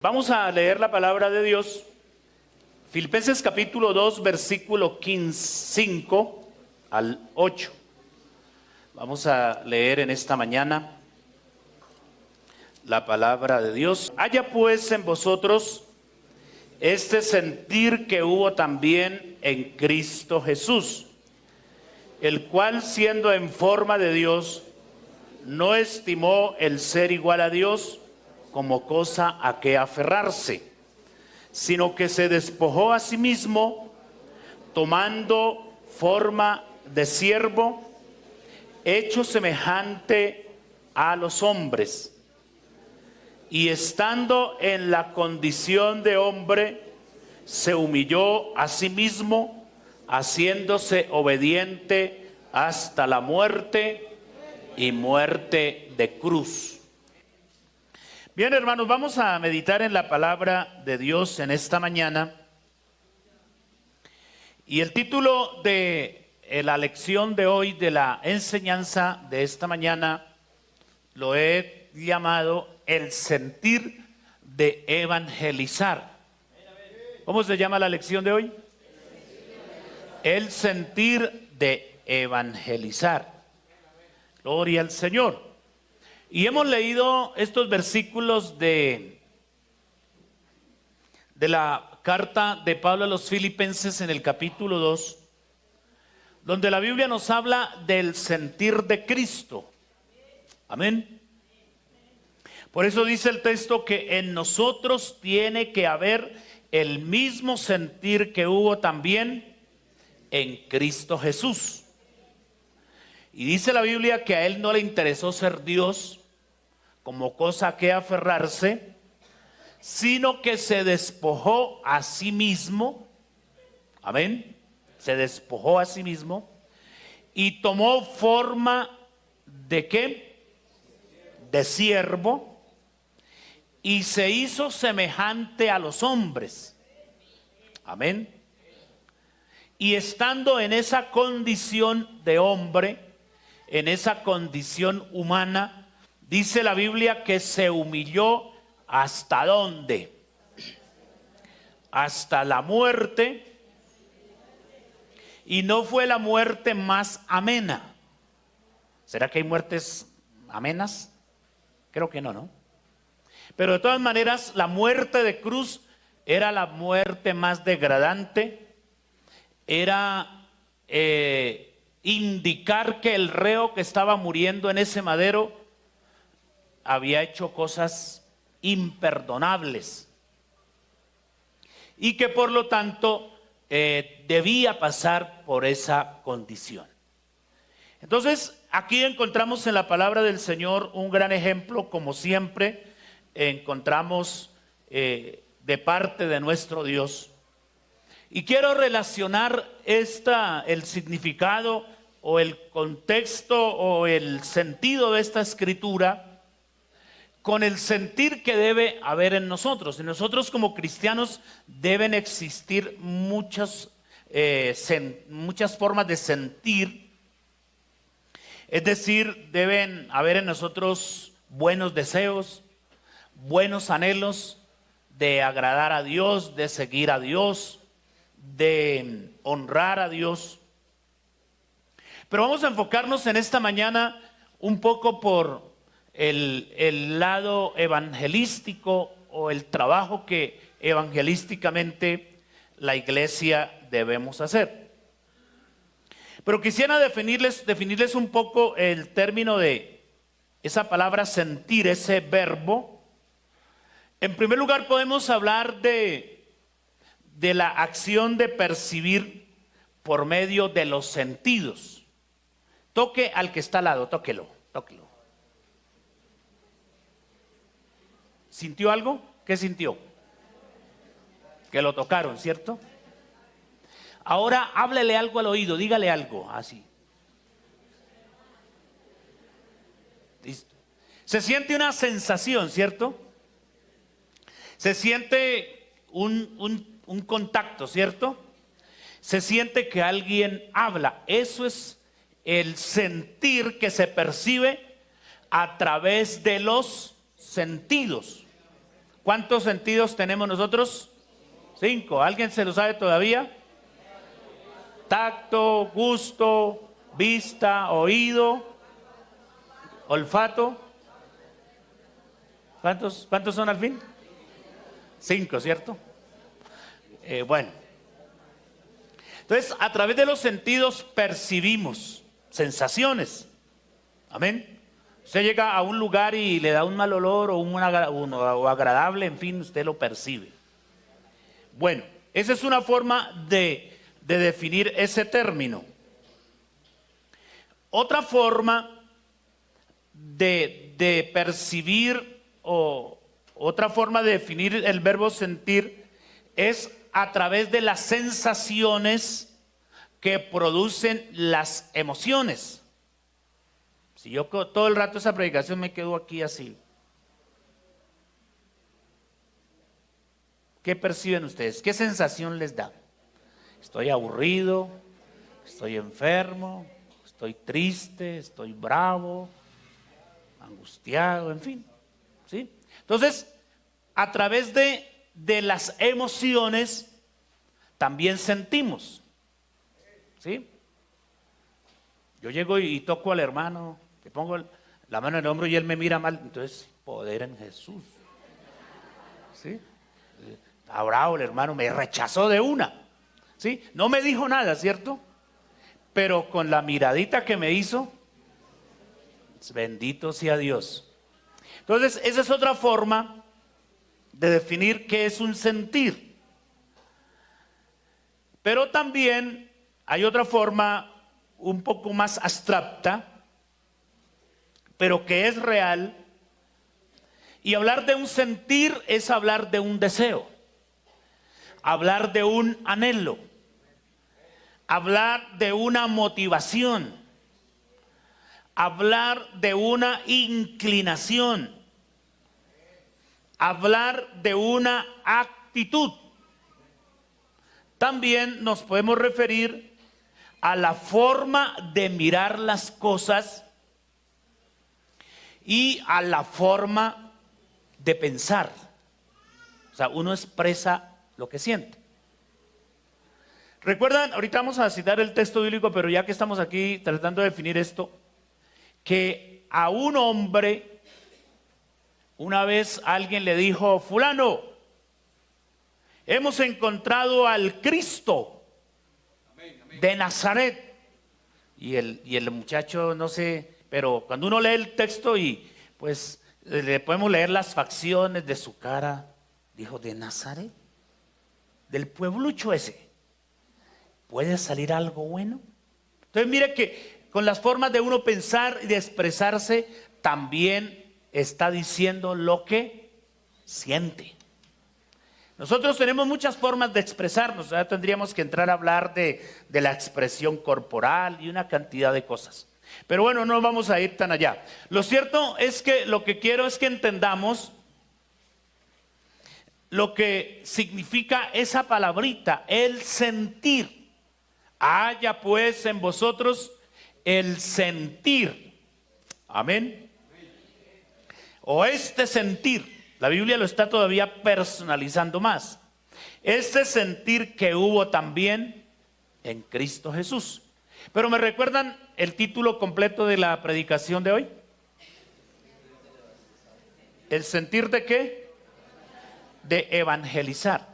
Vamos a leer la palabra de Dios, Filipenses capítulo 2, versículo 5 al 8. Vamos a leer en esta mañana la palabra de Dios. Haya pues en vosotros este sentir que hubo también en Cristo Jesús, el cual siendo en forma de Dios, no estimó el ser igual a Dios como cosa a que aferrarse, sino que se despojó a sí mismo, tomando forma de siervo, hecho semejante a los hombres, y estando en la condición de hombre, se humilló a sí mismo, haciéndose obediente hasta la muerte y muerte de cruz. Bien, hermanos, vamos a meditar en la palabra de Dios en esta mañana. Y el título de la lección de hoy, de la enseñanza de esta mañana, lo he llamado el sentir de evangelizar. ¿Cómo se llama la lección de hoy? El sentir de evangelizar. Gloria al Señor. Y hemos leído estos versículos de la carta de Pablo a los Filipenses en el capítulo 2, donde la Biblia nos habla del sentir de Cristo. Amén. Por eso dice el texto que en nosotros tiene que haber el mismo sentir que hubo también en Cristo Jesús. Y dice la Biblia que a él no le interesó ser Dios como cosa a que aferrarse, sino que se despojó a sí mismo. Amén. Se despojó a sí mismo y tomó forma de ¿qué? De siervo, y se hizo semejante a los hombres. Amén. Y estando en esa condición de hombre, en esa condición humana, dice la Biblia que se humilló hasta ¿dónde? Hasta la muerte. Y no fue la muerte más amena. ¿Será que hay muertes amenas? Creo que no, ¿no? Pero de todas maneras, la muerte de cruz era la muerte más degradante. Era indicar que el reo que estaba muriendo en ese madero había hecho cosas imperdonables y que por lo tanto debía pasar por esa condición. Entonces aquí encontramos en la palabra del Señor un gran ejemplo, como siempre encontramos de parte de nuestro Dios. Y quiero relacionar el significado o el contexto o el sentido de esta escritura con el sentir que debe haber en nosotros. En nosotros como cristianos deben existir muchas formas de sentir. Es decir, deben haber en nosotros buenos deseos, buenos anhelos de agradar a Dios, de seguir a Dios, de honrar a Dios. Pero vamos a enfocarnos en esta mañana un poco por el lado evangelístico o el trabajo que evangelísticamente la iglesia debemos hacer. Pero quisiera definirles un poco el término de esa palabra sentir, ese verbo. En primer lugar, podemos hablar de la acción de percibir por medio de los sentidos. Toque al que está al lado, tóquelo. ¿Sintió algo? ¿Qué sintió? Que lo tocaron, ¿cierto? Ahora háblele algo al oído, dígale algo, así. Listo. Se siente una sensación, ¿cierto? Se siente un contacto, ¿cierto? Se siente que alguien habla. Eso es el sentir que se percibe a través de los sentidos. ¿Cuántos sentidos tenemos nosotros? 5. ¿Alguien se lo sabe todavía? Tacto, gusto, vista, oído, olfato. ¿Cuántos son al fin? 5, ¿cierto? Bueno. Entonces, a través de los sentidos percibimos sensaciones. Amén. Usted llega a un lugar y le da un mal olor o agradable, en fin, usted lo percibe. Bueno, esa es una forma de definir ese término. Otra forma de percibir o otra forma de definir el verbo sentir es a través de las sensaciones que producen las emociones. Si yo todo el rato esa predicación me quedo aquí así, ¿qué perciben ustedes? ¿Qué sensación les da? Estoy aburrido, estoy enfermo, estoy triste, estoy bravo, angustiado, en fin, ¿sí? Entonces, a través de las emociones también sentimos, ¿sí? Yo llego y toco al hermano, le pongo la mano en el hombro y él me mira mal, entonces, poder en Jesús, ¿sí? Está bravo el hermano, me rechazó de una, ¿sí? No me dijo nada, ¿cierto? Pero con la miradita que me hizo, bendito sea Dios. Entonces, esa es otra forma de definir qué es un sentir. Pero también hay otra forma un poco más abstracta, pero que es real. Y hablar de un sentir es hablar de un deseo, hablar de un anhelo, hablar de una motivación, hablar de una inclinación, hablar de una actitud. También nos podemos referir a la forma de mirar las cosas y a la forma de pensar. O sea, uno expresa lo que siente. ¿Recuerdan? Ahorita vamos a citar el texto bíblico, pero ya que estamos aquí tratando de definir esto, que a un hombre una vez alguien le dijo: fulano, hemos encontrado al Cristo de Nazaret. Y el muchacho, no sé, pero cuando uno lee el texto y pues le podemos leer las facciones de su cara, dijo: ¿de Nazaret? ¿Del pueblucho ese? ¿Puede salir algo bueno? Entonces mire que con las formas de uno pensar y de expresarse también está diciendo lo que siente. Nosotros tenemos muchas formas de expresarnos, ya tendríamos que entrar a hablar de la expresión corporal y una cantidad de cosas. Pero bueno, no vamos a ir tan allá. Lo cierto es que lo que quiero es que entendamos lo que significa esa palabrita, el sentir. Haya pues en vosotros el sentir. Amén. O este sentir. La Biblia lo está todavía personalizando más. Este sentir que hubo también en Cristo Jesús. Pero ¿me recuerdan el título completo de la predicación de hoy? ¿El sentir de qué? De evangelizar.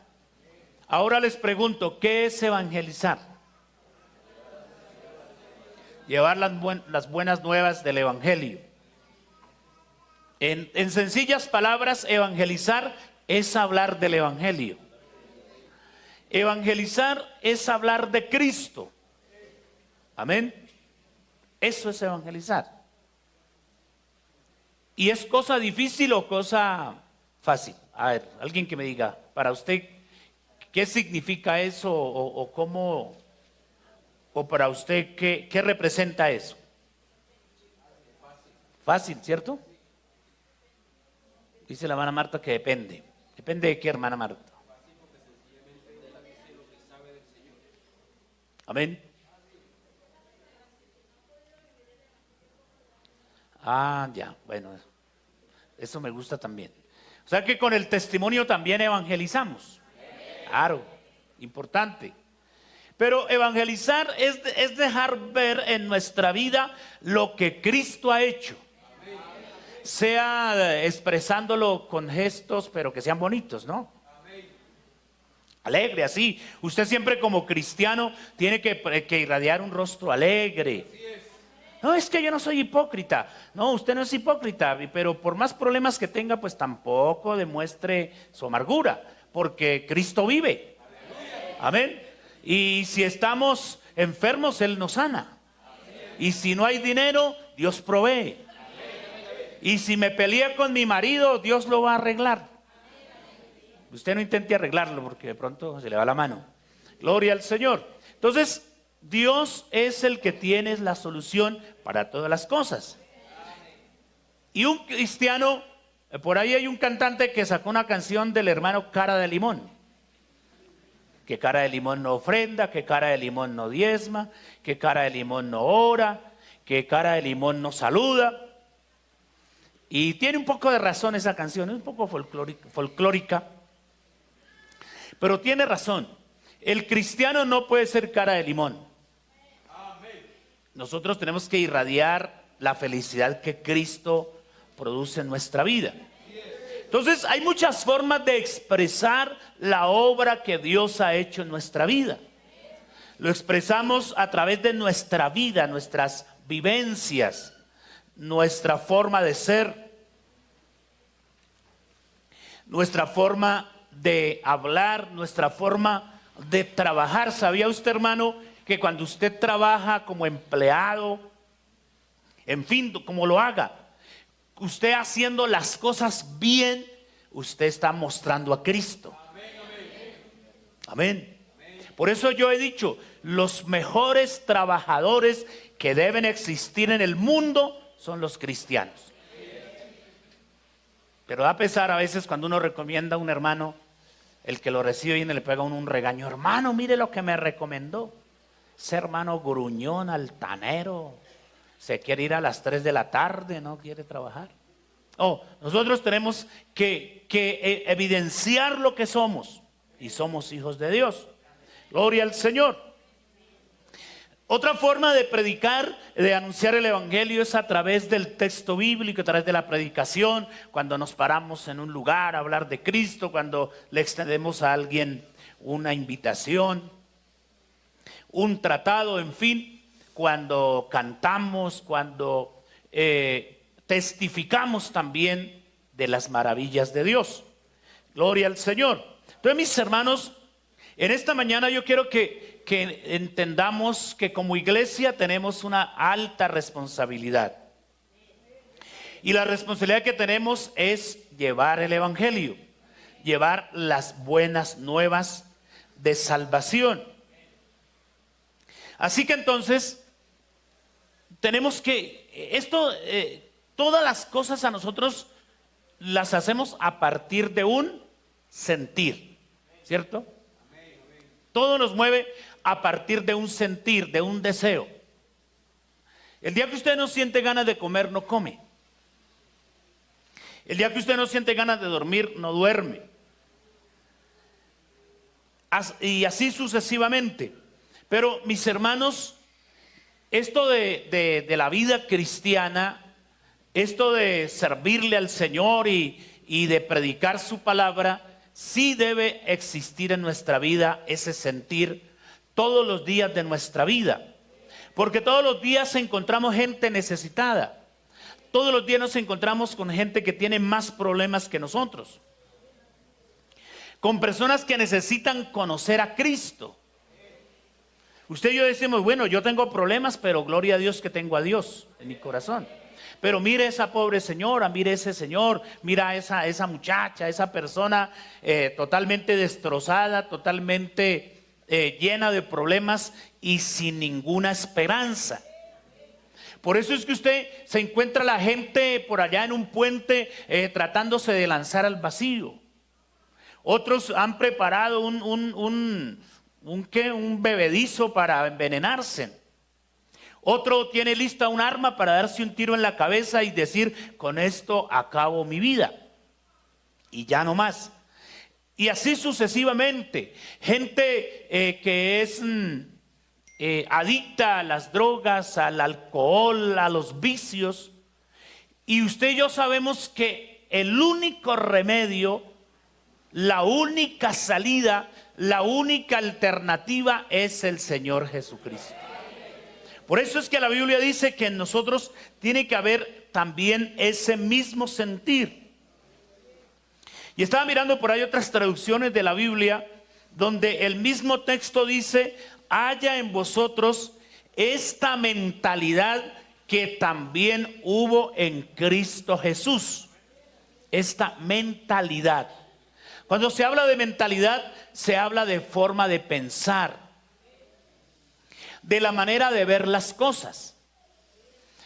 Ahora les pregunto, ¿qué es evangelizar? Llevar las buenas nuevas del evangelio. En sencillas palabras, evangelizar es hablar del evangelio. Evangelizar es hablar de Cristo. Amén. Eso es evangelizar. ¿Y es cosa difícil o cosa fácil? A ver, alguien que me diga, para usted, ¿qué significa eso o cómo, o para usted, qué representa eso? Fácil, ¿cierto? Dice la hermana Marta que depende. ¿Depende de qué, hermana Marta? Amén. Ah, ya, bueno, eso me gusta también. O sea que con el testimonio también evangelizamos. Claro, importante. Pero evangelizar es dejar ver en nuestra vida lo que Cristo ha hecho. Sea expresándolo con gestos, pero que sean bonitos, ¿no? Alegre, así. Usted siempre como cristiano tiene que irradiar un rostro alegre. No, es que yo no soy hipócrita. No, usted no es hipócrita, pero por más problemas que tenga, pues tampoco demuestre su amargura, porque Cristo vive. Amén. Y si estamos enfermos, Él nos sana. Y si no hay dinero, Dios provee. Y si me peleé con mi marido, Dios lo va a arreglar. Usted no intente arreglarlo porque de pronto se le va la mano. Gloria al Señor. Entonces, Dios es el que tiene la solución para todas las cosas. Y un cristiano, por ahí hay un cantante que sacó una canción del hermano Cara de Limón. Que cara de limón no ofrenda, que cara de limón no diezma, que cara de limón no ora, que cara de limón no saluda. Y tiene un poco de razón esa canción, es un poco folclórica, pero tiene razón. El cristiano no puede ser cara de limón. Nosotros tenemos que irradiar la felicidad que Cristo produce en nuestra vida. Entonces hay muchas formas de expresar la obra que Dios ha hecho en nuestra vida. Lo expresamos a través de nuestra vida, nuestras vivencias, nuestra forma de ser, nuestra forma de hablar, nuestra forma de trabajar. ¿Sabía usted, hermano, que cuando usted trabaja como empleado, en fin, como lo haga, usted haciendo las cosas bien, usted está mostrando a Cristo? Amén. Por eso yo he dicho, los mejores trabajadores que deben existir en el mundo son los cristianos. Pero da pesar a veces cuando uno recomienda a un hermano, el que lo recibe y le pega a uno un regaño. Hermano, mire lo que me recomendó. Ese hermano gruñón, altanero, se quiere ir a las 3 de la tarde, no quiere trabajar. Nosotros tenemos que evidenciar lo que somos, y somos hijos de Dios. Gloria al Señor. Otra forma de predicar, de anunciar el evangelio, es a través del texto bíblico, a través de la predicación, cuando nos paramos en un lugar a hablar de Cristo, cuando le extendemos a alguien una invitación, un tratado, en fin, cuando cantamos, cuando testificamos también de las maravillas de Dios. Gloria al Señor. Entonces, mis hermanos, en esta mañana yo quiero que entendamos que como iglesia tenemos una alta responsabilidad. Y la responsabilidad que tenemos es llevar el evangelio, llevar las buenas nuevas de salvación. Así que entonces tenemos que, todas las cosas a nosotros las hacemos a partir de un sentir, ¿cierto? Todo nos mueve a partir de un sentir, de un deseo. El día que usted no siente ganas de comer, no come. El día que usted no siente ganas de dormir, no duerme. Y así sucesivamente. Pero mis hermanos, esto de la vida cristiana, esto de servirle al Señor y de predicar su palabra, sí debe existir en nuestra vida ese sentir todos los días de nuestra vida. Porque todos los días encontramos gente necesitada. Todos los días nos encontramos con gente que tiene más problemas que nosotros. Con personas que necesitan conocer a Cristo. Usted y yo decimos, bueno, yo tengo problemas, pero gloria a Dios que tengo a Dios en mi corazón. Pero mire esa pobre señora, mire ese señor, mira esa muchacha, esa persona totalmente destrozada, totalmente llena de problemas y sin ninguna esperanza. Por eso es que usted se encuentra la gente por allá en un puente tratándose de lanzar al vacío. Otros han preparado un bebedizo para envenenarse. Otro tiene lista un arma para darse un tiro en la cabeza y decir, con esto acabo mi vida. y ya no más. Y así sucesivamente. Gente que es adicta a las drogas, al alcohol, a los vicios. Y usted y yo sabemos que el único remedio, la única salida, la única alternativa es el Señor Jesucristo. Por eso es que la Biblia dice que en nosotros tiene que haber también ese mismo sentir. Y estaba mirando por ahí otras traducciones de la Biblia donde el mismo texto dice: haya en vosotros esta mentalidad que también hubo en Cristo Jesús. Esta mentalidad. Cuando se habla de mentalidad, se habla de forma de pensar, de la manera de ver las cosas.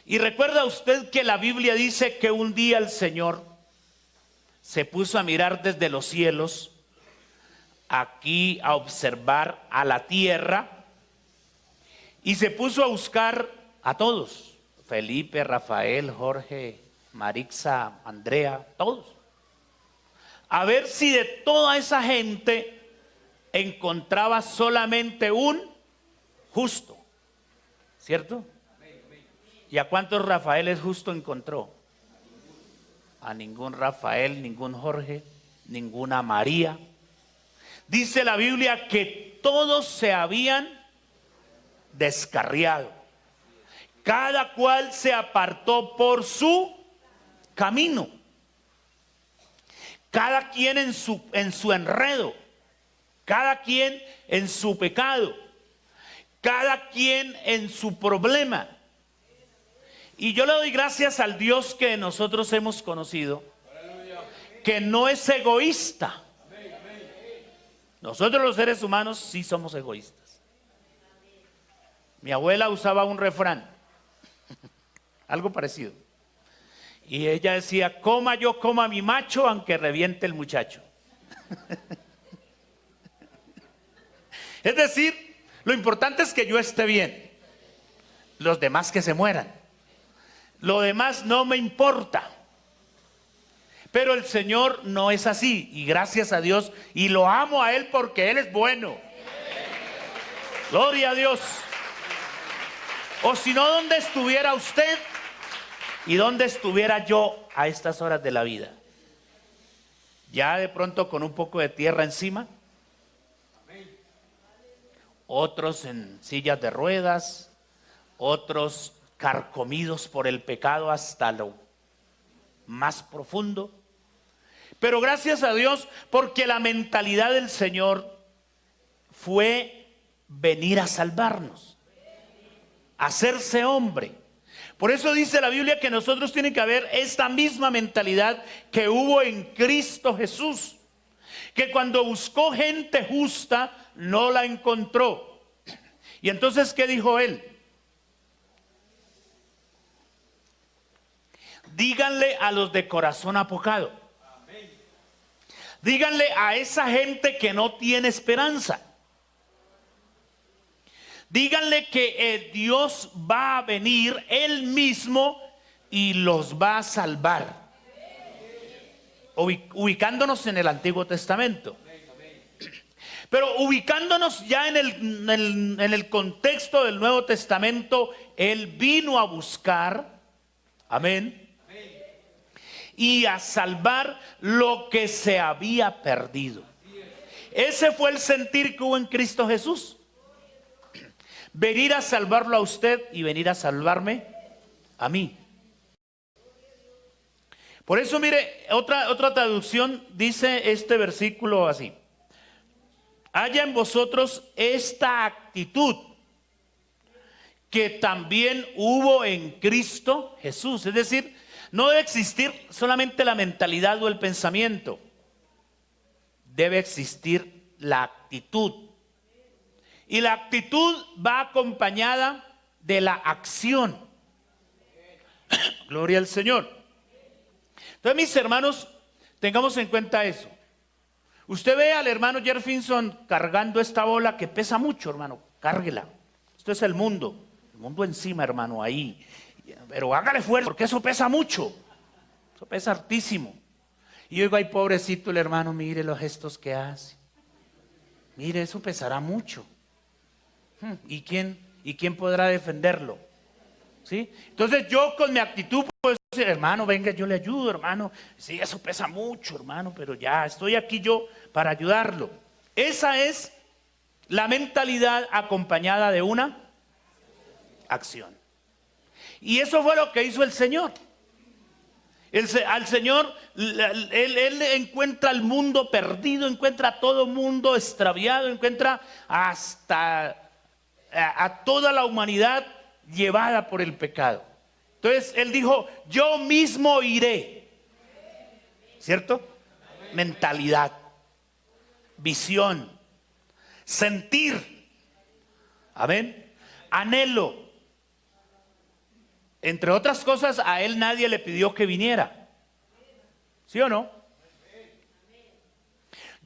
Y recuerda usted que la Biblia dice que un día el Señor se puso a mirar desde los cielos, aquí a observar a la tierra, y se puso a buscar a todos: Felipe, Rafael, Jorge, Marixa, Andrea, todos. A ver si de toda esa gente encontraba solamente un justo, ¿cierto? ¿Y a cuántos Rafaeles justo encontró? A ningún Rafael, ningún Jorge, ninguna María. Dice la Biblia que todos se habían descarriado. Cada cual se apartó por su camino. Cada quien en su enredo. Cada quien en su pecado. Cada quien en su problema. Y yo le doy gracias al Dios que nosotros hemos conocido, que no es egoísta. Nosotros los seres humanos sí somos egoístas. Mi abuela usaba un refrán, algo parecido. Y ella decía: coma yo, coma mi macho, aunque reviente el muchacho. Es decir, lo importante es que yo esté bien. Los demás que se mueran. Lo demás no me importa. Pero el Señor no es así. Y gracias a Dios. Y lo amo a Él porque Él es bueno. Gloria a Dios. O si no, ¿dónde estuviera usted? ¿Y dónde estuviera yo a estas horas de la vida? Ya de pronto con un poco de tierra encima. Otros en sillas de ruedas. Otros carcomidos por el pecado hasta lo más profundo. Pero gracias a Dios, porque la mentalidad del Señor fue venir a salvarnos, hacerse hombre. Por eso dice la Biblia que nosotros tiene que haber esta misma mentalidad que hubo en Cristo Jesús, que cuando buscó gente justa no la encontró. Y entonces, ¿qué dijo Él? Díganle a los de corazón apocado. Díganle a esa gente que no tiene esperanza. Díganle que Dios va a venir Él mismo y los va a salvar. Ubicándonos en el Antiguo Testamento. Pero ubicándonos ya en el contexto del Nuevo Testamento, Él vino a buscar, amén, y a salvar lo que se había perdido. Ese fue el sentir que hubo en Cristo Jesús. Venir a salvarlo a usted y venir a salvarme a mí. Por eso, mire, otra traducción dice este versículo así: haya en vosotros esta actitud que también hubo en Cristo Jesús. Es decir, no debe existir solamente la mentalidad o el pensamiento. Debe existir la actitud. Y la actitud va acompañada de la acción. Gloria al Señor. Entonces, mis hermanos, tengamos en cuenta eso. Usted ve al hermano Jefferson cargando esta bola que pesa mucho, hermano. Cárguela. Esto es el mundo encima, hermano, ahí. Pero hágale fuerza, porque eso pesa mucho. Eso pesa hartísimo. Y oigo, ay, pobrecito el hermano, mire los gestos que hace. Mire, eso pesará mucho. ¿Y quién podrá defenderlo? ¿Sí? Entonces yo con mi actitud puedo decir, hermano, venga, yo le ayudo, hermano. Sí, eso pesa mucho, hermano, pero ya estoy aquí yo para ayudarlo. Esa es la mentalidad acompañada de una acción. Y eso fue lo que hizo el Señor. Al Señor, él encuentra al mundo perdido, encuentra a todo mundo extraviado, encuentra hasta a toda la humanidad llevada por el pecado. Entonces Él dijo, yo mismo iré. ¿Cierto? Mentalidad, visión, sentir, amén, anhelo. Entre otras cosas, a Él nadie le pidió que viniera. ¿Sí o no?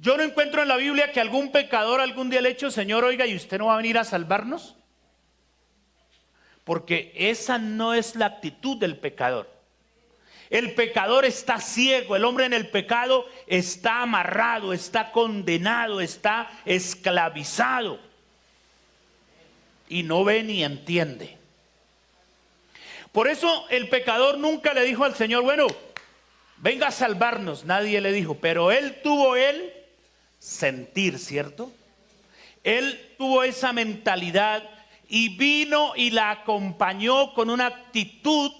Yo no encuentro en la Biblia que algún pecador algún día le haya dicho, Señor, oiga, ¿y usted no va a venir a salvarnos? Porque esa no es la actitud del pecador. El pecador está ciego, el hombre en el pecado está amarrado, está condenado, está esclavizado. Y no ve ni entiende. Por eso el pecador nunca le dijo al Señor, bueno, venga a salvarnos. Nadie le dijo, pero él tuvo sentir, ¿cierto? Él tuvo esa mentalidad y vino y la acompañó con una actitud,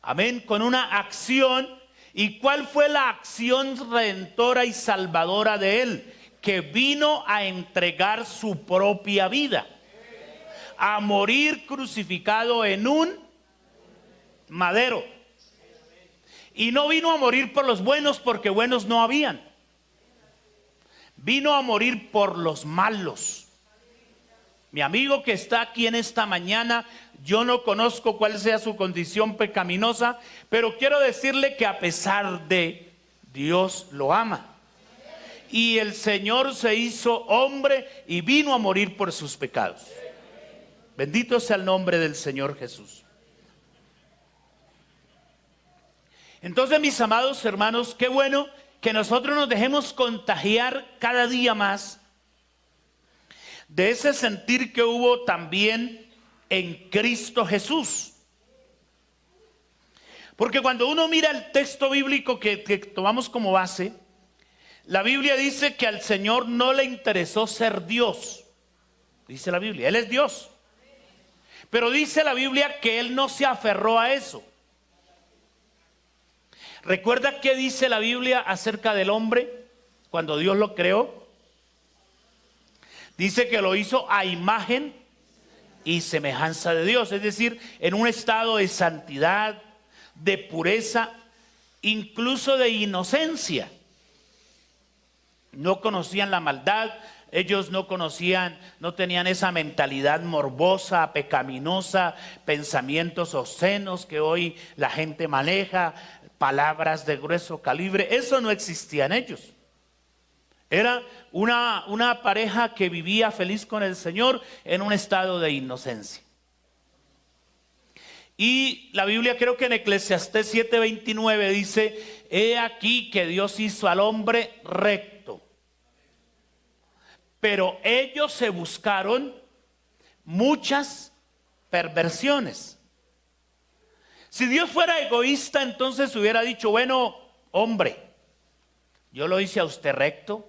amén, con una acción. ¿Y cuál fue la acción redentora y salvadora de él? Que vino a entregar su propia vida, a morir crucificado en un madero. Y no vino a morir por los buenos, porque buenos no habían. Vino a morir por los malos. Mi amigo que está aquí en esta mañana, yo no conozco cuál sea su condición pecaminosa, pero quiero decirle que a pesar de, Dios lo ama. Y el Señor se hizo hombre y vino a morir por sus pecados. Bendito sea el nombre del Señor Jesús. Entonces, mis amados hermanos, qué bueno que nosotros nos dejemos contagiar cada día más de ese sentir que hubo también en Cristo Jesús. Porque cuando uno mira el texto bíblico que tomamos como base, la Biblia dice que al Señor no le interesó ser Dios. Dice la Biblia, Él es Dios. Pero dice la Biblia que Él no se aferró a eso. ¿Recuerda qué dice la Biblia acerca del hombre cuando Dios lo creó? Dice que lo hizo a imagen y semejanza de Dios, es decir, en un estado de santidad, de pureza, incluso de inocencia. No conocían la maldad, ellos no tenían esa mentalidad morbosa, pecaminosa, pensamientos obscenos que hoy la gente maneja, palabras de grueso calibre. Eso no existía en ellos. Era una pareja que vivía feliz con el Señor en un estado de inocencia. Y la Biblia, creo que en Eclesiastés 7:29 dice, he aquí que Dios hizo al hombre recto. Pero ellos se buscaron muchas perversiones. Si Dios fuera egoísta, entonces hubiera dicho, bueno, hombre, yo lo hice a usted recto,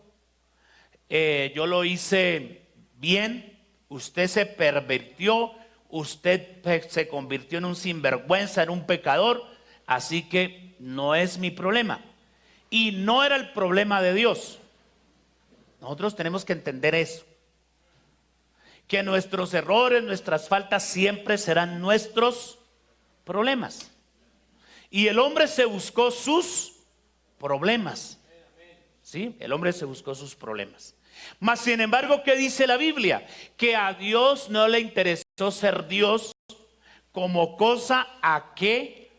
yo lo hice bien, usted se pervirtió, usted se convirtió en un sinvergüenza, en un pecador, así que no es mi problema. Y no era el problema de Dios. Nosotros tenemos que entender eso. Que nuestros errores, nuestras faltas siempre serán nuestros problemas. Y el hombre se buscó sus problemas. ¿Sí? El hombre se buscó sus problemas. Mas sin embargo, ¿qué dice la Biblia? Que a Dios no le interesó ser Dios como cosa a que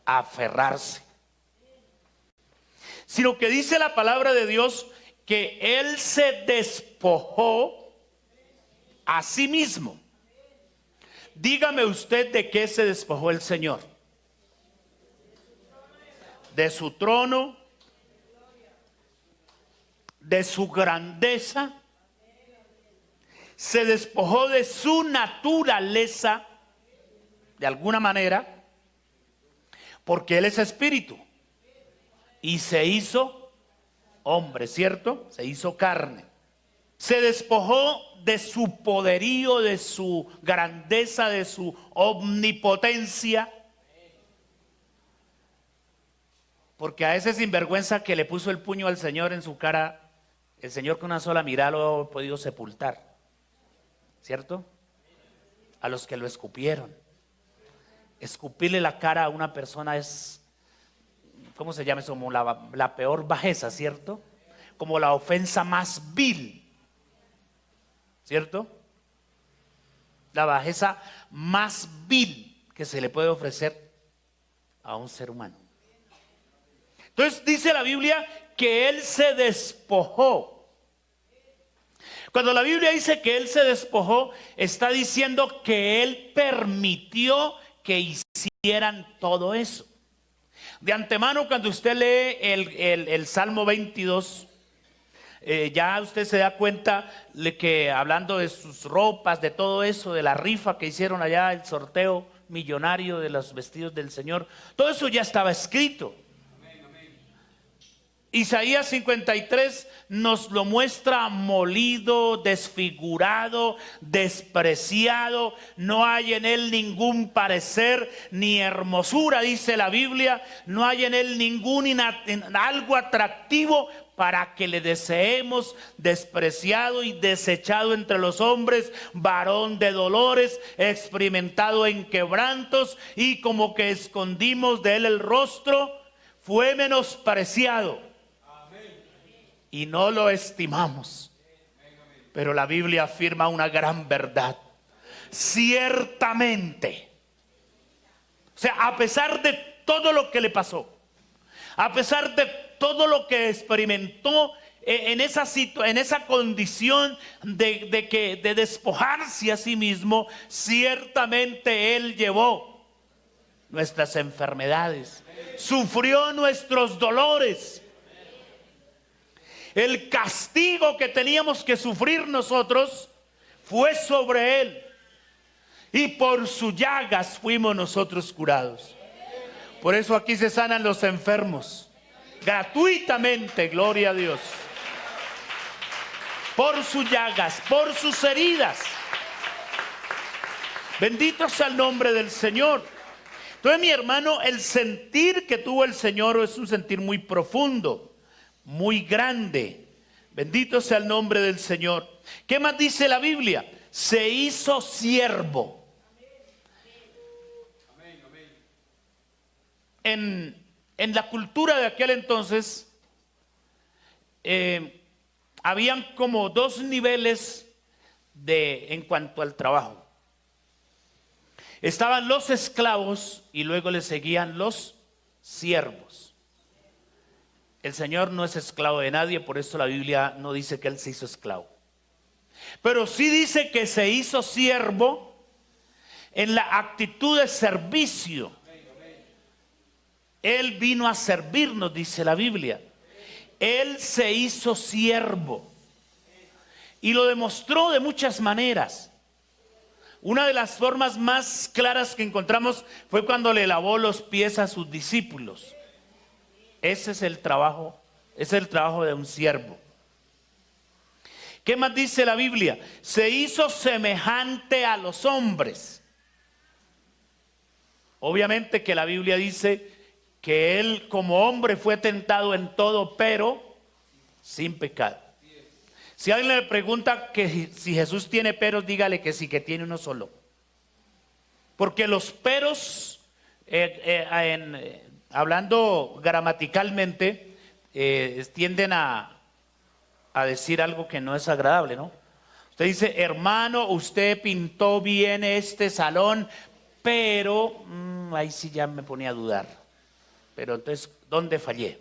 aferrarse. Sino que dice la palabra de Dios que Él se despojó a sí mismo. Dígame usted de qué se despojó el Señor. de su trono, de su grandeza, se despojó de su naturaleza, de alguna manera, porque Él es espíritu, y se hizo hombre, ¿cierto? Se hizo carne. Se despojó de su poderío, de su grandeza, de su omnipotencia. Porque a ese sinvergüenza que le puso el puño al Señor en su cara, el Señor con una sola mirada lo ha podido sepultar, ¿cierto? A los que lo escupieron. Escupirle la cara a una persona es, ¿cómo se llama eso? Como la peor bajeza, ¿cierto? Como la ofensa más vil, ¿cierto? La bajeza más vil que se le puede ofrecer a un ser humano. Entonces dice la Biblia que Él se despojó. Cuando la Biblia dice que Él se despojó, está diciendo que Él permitió que hicieran todo eso. De antemano, cuando usted lee el Salmo 22, ya usted se da cuenta de que hablando de sus ropas, de todo eso, de la rifa que hicieron allá, el sorteo millonario de los vestidos del Señor, todo eso ya estaba escrito. Isaías 53 nos lo muestra molido, desfigurado, despreciado. No hay en él ningún parecer ni hermosura, dice la Biblia. No hay en él algo atractivo para que le deseemos. Despreciado y desechado entre los hombres, varón de dolores, experimentado en quebrantos, y como que escondimos de él el rostro, fue menospreciado y no lo estimamos. Pero la Biblia afirma una gran verdad. Ciertamente, o sea, a pesar de todo lo que le pasó, a pesar de todo lo que experimentó en esa condición de despojarse a sí mismo, ciertamente Él llevó nuestras enfermedades, sufrió nuestros dolores. El castigo que teníamos que sufrir nosotros fue sobre Él, y por sus llagas fuimos nosotros curados. Por eso aquí se sanan los enfermos gratuitamente, gloria a Dios. Por sus llagas, por sus heridas. Bendito sea el nombre del Señor. Entonces, mi hermano, el sentir que tuvo el Señor es un sentir muy profundo, muy grande. Bendito sea el nombre del Señor. ¿Qué más dice la Biblia? Se hizo siervo. En la cultura de aquel entonces, habían como dos niveles en cuanto al trabajo. Estaban los esclavos y luego le seguían los siervos. El Señor no es esclavo de nadie, por eso la Biblia no dice que Él se hizo esclavo. Pero sí dice que se hizo siervo en la actitud de servicio. Él vino a servirnos, dice la Biblia. Él se hizo siervo. Y lo demostró de muchas maneras. Una de las formas más claras que encontramos fue cuando le lavó los pies a sus discípulos. Ese es el trabajo de un siervo. ¿Qué más dice la Biblia? Se hizo semejante a los hombres. Obviamente que la Biblia dice que Él como hombre fue tentado en todo, pero sin pecado. Si alguien le pregunta que si Jesús tiene peros, dígale que sí, que tiene uno solo. Porque los peros, hablando gramaticalmente, tienden a decir algo que no es agradable, ¿no? Usted dice, hermano, usted pintó bien este salón, pero ahí sí ya me ponía a dudar. Pero entonces, ¿dónde fallé?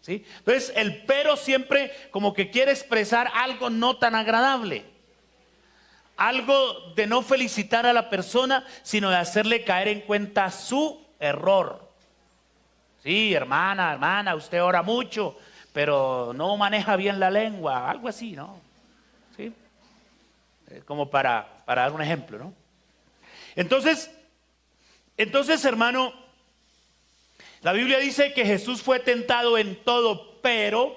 ¿Sí? Entonces, el pero siempre como que quiere expresar algo no tan agradable. Algo de no felicitar a la persona, sino de hacerle caer en cuenta su error. Sí, hermana, usted ora mucho, pero no maneja bien la lengua, algo así, ¿no? ¿Sí? Como para dar un ejemplo, ¿no? Entonces, hermano, la Biblia dice que Jesús fue tentado en todo, pero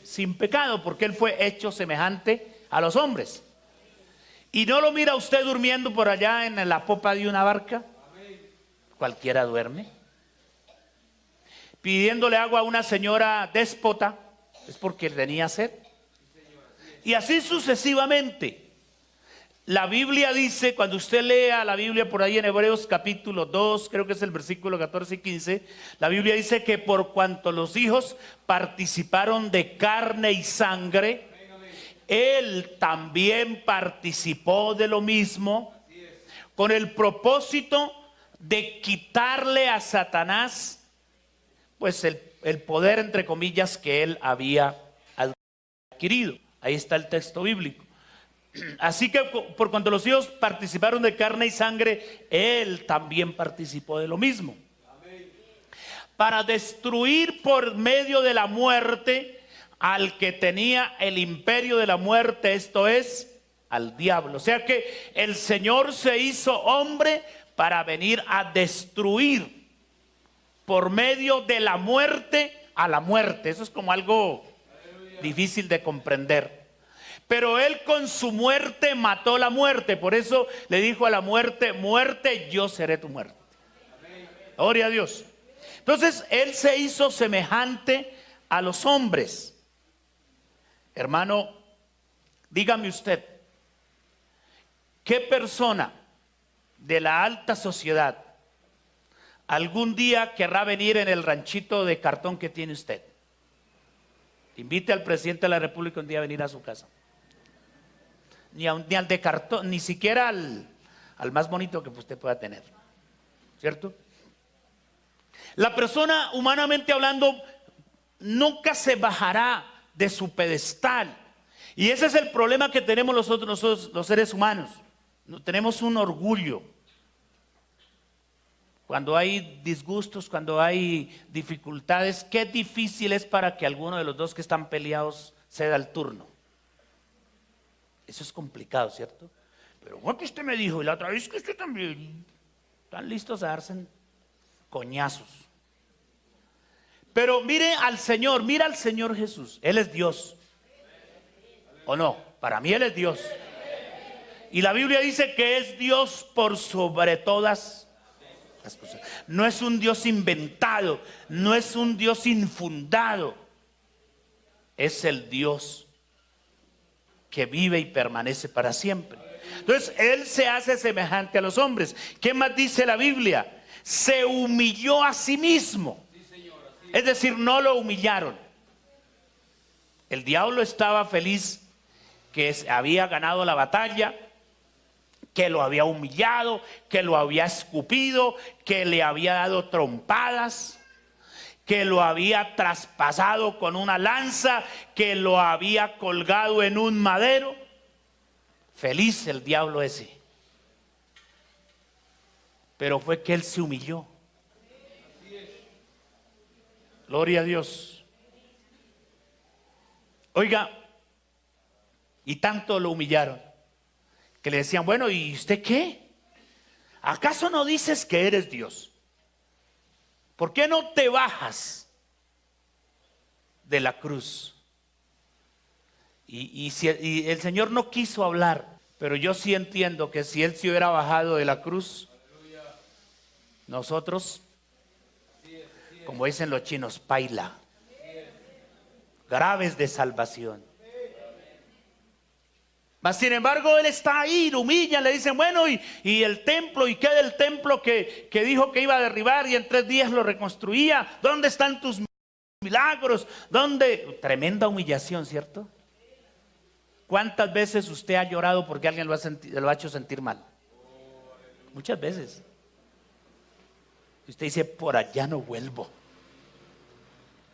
sin pecado, porque Él fue hecho semejante a los hombres. ¿Y no lo mira usted durmiendo por allá en la popa de una barca? Cualquiera duerme. Pidiéndole agua a una señora déspota, es porque tenía sed. Y así sucesivamente. La Biblia dice, cuando usted lea la Biblia por ahí en Hebreos capítulo 2, creo que es el versículo 14 y 15, la Biblia dice que por cuanto los hijos participaron de carne y sangre, Él también participó de lo mismo, con el propósito de quitarle a Satanás, pues el poder, entre comillas, que Él había adquirido. Ahí está el texto bíblico. Así que por cuanto los hijos participaron de carne y sangre, Él también participó de lo mismo. Para destruir por medio de la muerte al que tenía el imperio de la muerte, esto es, al diablo. O sea que el Señor se hizo hombre para venir a destruir por medio de la muerte a la muerte. Eso es como algo difícil de comprender. Pero Él con su muerte mató la muerte. Por eso le dijo a la muerte, muerte, yo seré tu muerte. Gloria a Dios. Entonces Él se hizo semejante a los hombres. Hermano, dígame usted, ¿qué persona de la alta sociedad algún día querrá venir en el ranchito de cartón que tiene usted? Invite al presidente de la República un día a venir a su casa. Ni al de cartón, ni siquiera al más bonito que usted pueda tener. ¿Cierto? La persona, humanamente hablando, nunca se bajará de su pedestal. Y ese es el problema que tenemos nosotros los seres humanos. Tenemos un orgullo. Cuando hay disgustos, cuando hay dificultades, qué difícil es para que alguno de los dos que están peleados ceda el turno. Eso es complicado, ¿cierto? Pero bueno, que usted me dijo, y la otra vez que usted también, están listos a darse coñazos. Pero mira al Señor Jesús. Él es Dios. ¿O no? Para mí Él es Dios. Y la Biblia dice que es Dios por sobre todas las cosas. No es un Dios inventado, no es un Dios infundado. Es el Dios que vive y permanece para siempre. Entonces Él se hace semejante a los hombres. ¿Qué más dice la Biblia? Se humilló a sí mismo. Es decir, no lo humillaron. El diablo estaba feliz que había ganado la batalla, que lo había humillado, que lo había escupido, que le había dado trompadas, que lo había traspasado con una lanza, que lo había colgado en un madero. Feliz el diablo ese. Pero fue que él se humilló. Gloria a Dios. Oiga, y tanto lo humillaron que le decían, bueno, ¿y usted qué? ¿Acaso no dices que eres Dios? ¿Por qué no te bajas de la cruz? Y el Señor no quiso hablar, pero yo sí entiendo que si Él se hubiera bajado de la cruz, nosotros, como dicen los chinos, paila, graves de salvación. Mas sin embargo Él está ahí, lo humillan, le dicen, bueno, y el templo, ¿y qué del templo que dijo que iba a derribar y en 3 días lo reconstruía? ¿Dónde están tus milagros? ¿Dónde? Tremenda humillación, ¿cierto? ¿Cuántas veces usted ha llorado porque alguien lo ha hecho sentir mal? Muchas veces. Usted dice, por allá no vuelvo.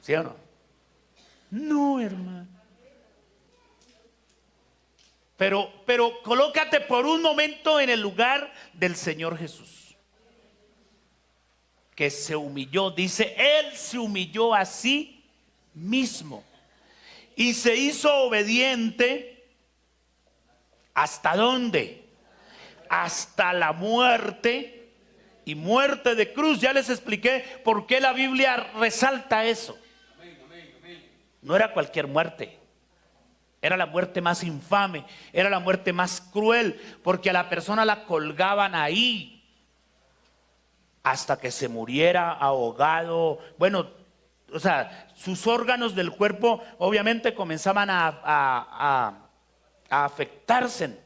¿Sí o no? No, hermano. Pero colócate por un momento en el lugar del Señor Jesús. que se humilló. Dice, Él se humilló a sí mismo y se hizo obediente. ¿Hasta dónde? Hasta la muerte, y muerte de cruz. Ya les expliqué por qué la Biblia resalta eso. No era cualquier muerte. Era la muerte más infame, era la muerte más cruel, porque a la persona la colgaban ahí hasta que se muriera ahogado. Bueno, o sea, sus órganos del cuerpo obviamente comenzaban a afectarse.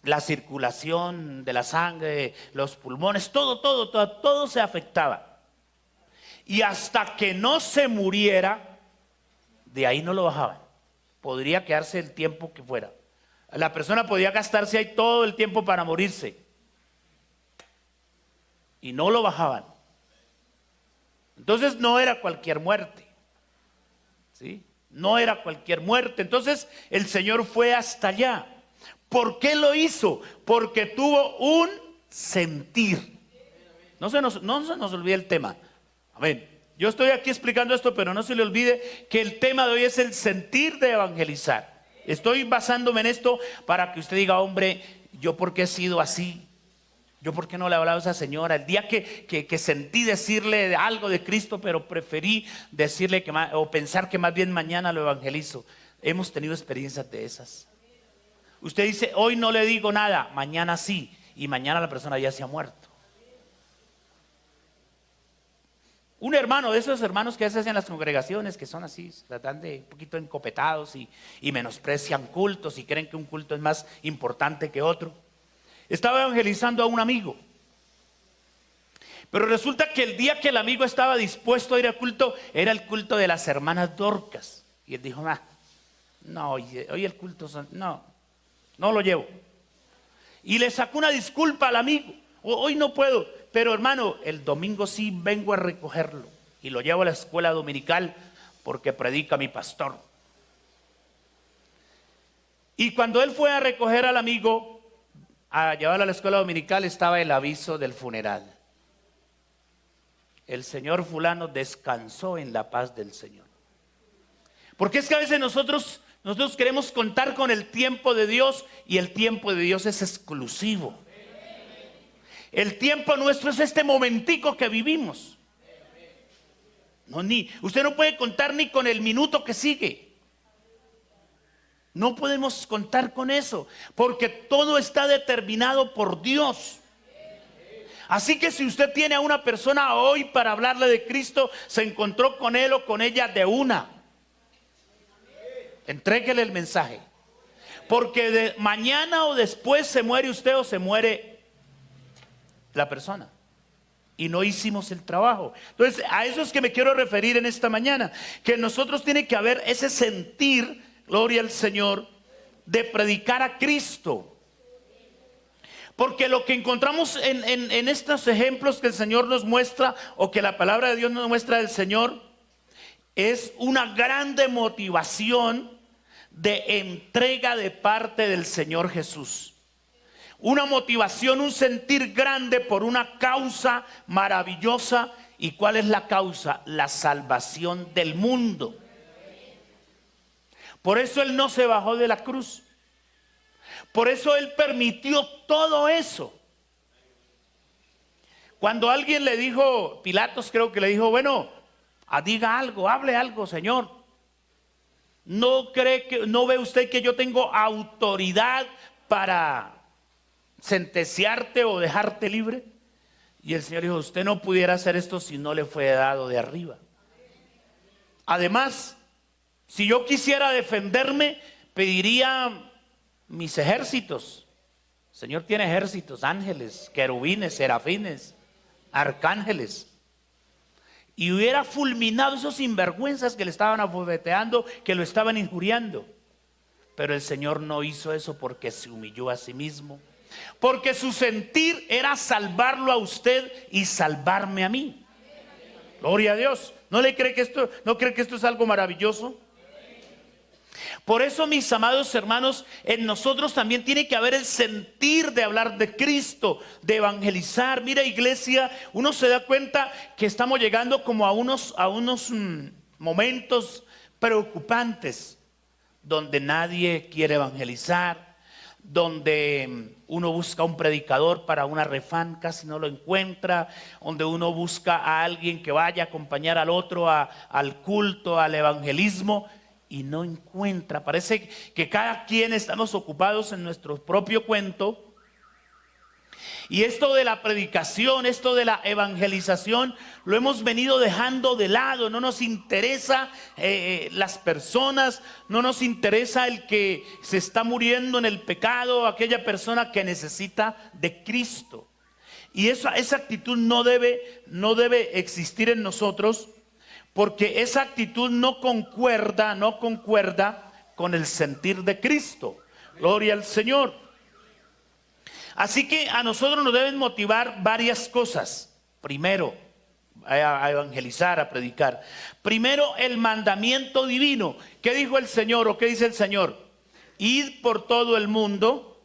La circulación de la sangre, los pulmones, todo se afectaba. Y hasta que no se muriera, de ahí no lo bajaban. Podría quedarse el tiempo que fuera. La persona podía gastarse ahí todo el tiempo para morirse. Y no lo bajaban. Entonces no era cualquier muerte. ¿Sí? No era cualquier muerte. Entonces el Señor fue hasta allá. ¿Por qué lo hizo? Porque tuvo un sentir. No se nos olvide el tema. Amén. Yo estoy aquí explicando esto, pero no se le olvide que el tema de hoy es el sentir de evangelizar. Estoy basándome en esto para que usted diga, hombre, ¿yo por qué he sido así? ¿Yo por qué no le he hablado a esa señora? El día que sentí decirle algo de Cristo, pero preferí decirle o pensar que más bien mañana lo evangelizo. Hemos tenido experiencias de esas. Usted dice, hoy no le digo nada, mañana sí, y mañana la persona ya se ha muerto. Un hermano de esos hermanos que hacen las congregaciones, que son así, tratan de un poquito encopetados y menosprecian cultos y creen que un culto es más importante que otro, estaba evangelizando a un amigo. Pero resulta que el día que el amigo estaba dispuesto a ir al culto, era el culto de las hermanas Dorcas. Y él dijo, no, hoy el culto no lo llevo. Y le sacó una disculpa al amigo, hoy no puedo. Pero hermano, el domingo sí vengo a recogerlo y lo llevo a la escuela dominical porque predica mi pastor. Y cuando él fue a recoger al amigo, a llevarlo a la escuela dominical, estaba el aviso del funeral. El señor fulano descansó en la paz del Señor. Porque es que a veces nosotros queremos contar con el tiempo de Dios y el tiempo de Dios es exclusivo. El tiempo nuestro es este momentico que vivimos. Usted no puede contar ni con el minuto que sigue. No podemos contar con eso, porque todo está determinado por Dios. Así que si usted tiene a una persona hoy para hablarle de Cristo, se encontró con él o con ella de una, entréguele el mensaje. Porque mañana o después se muere usted o se muere la persona y no hicimos el trabajo. Entonces a eso es que me quiero referir en esta mañana, que nosotros tiene que haber ese sentir, gloria al Señor, de predicar a Cristo. Porque lo que encontramos en estos ejemplos que el Señor nos muestra, o que la palabra de Dios nos muestra del Señor, es una grande motivación de entrega de parte del Señor Jesús. Una motivación, un sentir grande por una causa maravillosa. ¿Y cuál es la causa? La salvación del mundo. Por eso Él no se bajó de la cruz. Por eso Él permitió todo eso. Cuando alguien le dijo, Pilatos creo que le dijo, bueno, diga algo, hable algo, Señor. ¿No ve usted que yo tengo autoridad para sentenciarte o dejarte libre? Y el Señor dijo, usted no pudiera hacer esto si no le fue dado de arriba. Además, si yo quisiera defenderme, pediría mis ejércitos. El Señor tiene ejércitos, ángeles, querubines, serafines, arcángeles. Y hubiera fulminado esos sinvergüenzas que le estaban abofeteando, que lo estaban injuriando. Pero el Señor no hizo eso porque se humilló a sí mismo. Porque su sentir era salvarlo a usted y salvarme a mí. Gloria a Dios. ¿No cree que esto es algo maravilloso? Por eso, mis amados hermanos, en nosotros también tiene que haber el sentir de hablar de Cristo, de evangelizar. Mira, iglesia, uno se da cuenta que estamos llegando como a unos momentos preocupantes, donde nadie quiere evangelizar, donde uno busca un predicador para una refán, casi no lo encuentra, donde uno busca a alguien que vaya a acompañar al otro al culto, al evangelismo, y no encuentra. Parece que cada quien estamos ocupados en nuestro propio cuento. Y esto de la predicación, esto de la evangelización, lo hemos venido dejando de lado. No nos interesa las personas, no nos interesa el que se está muriendo en el pecado, aquella persona que necesita de Cristo. Y esa actitud no debe existir en nosotros, porque esa actitud no concuerda con el sentir de Cristo. Gloria al Señor. Así que a nosotros nos deben motivar varias cosas. Primero, a evangelizar, a predicar. Primero, el mandamiento divino. ¿Qué dijo el Señor o qué dice el Señor? Id por todo el mundo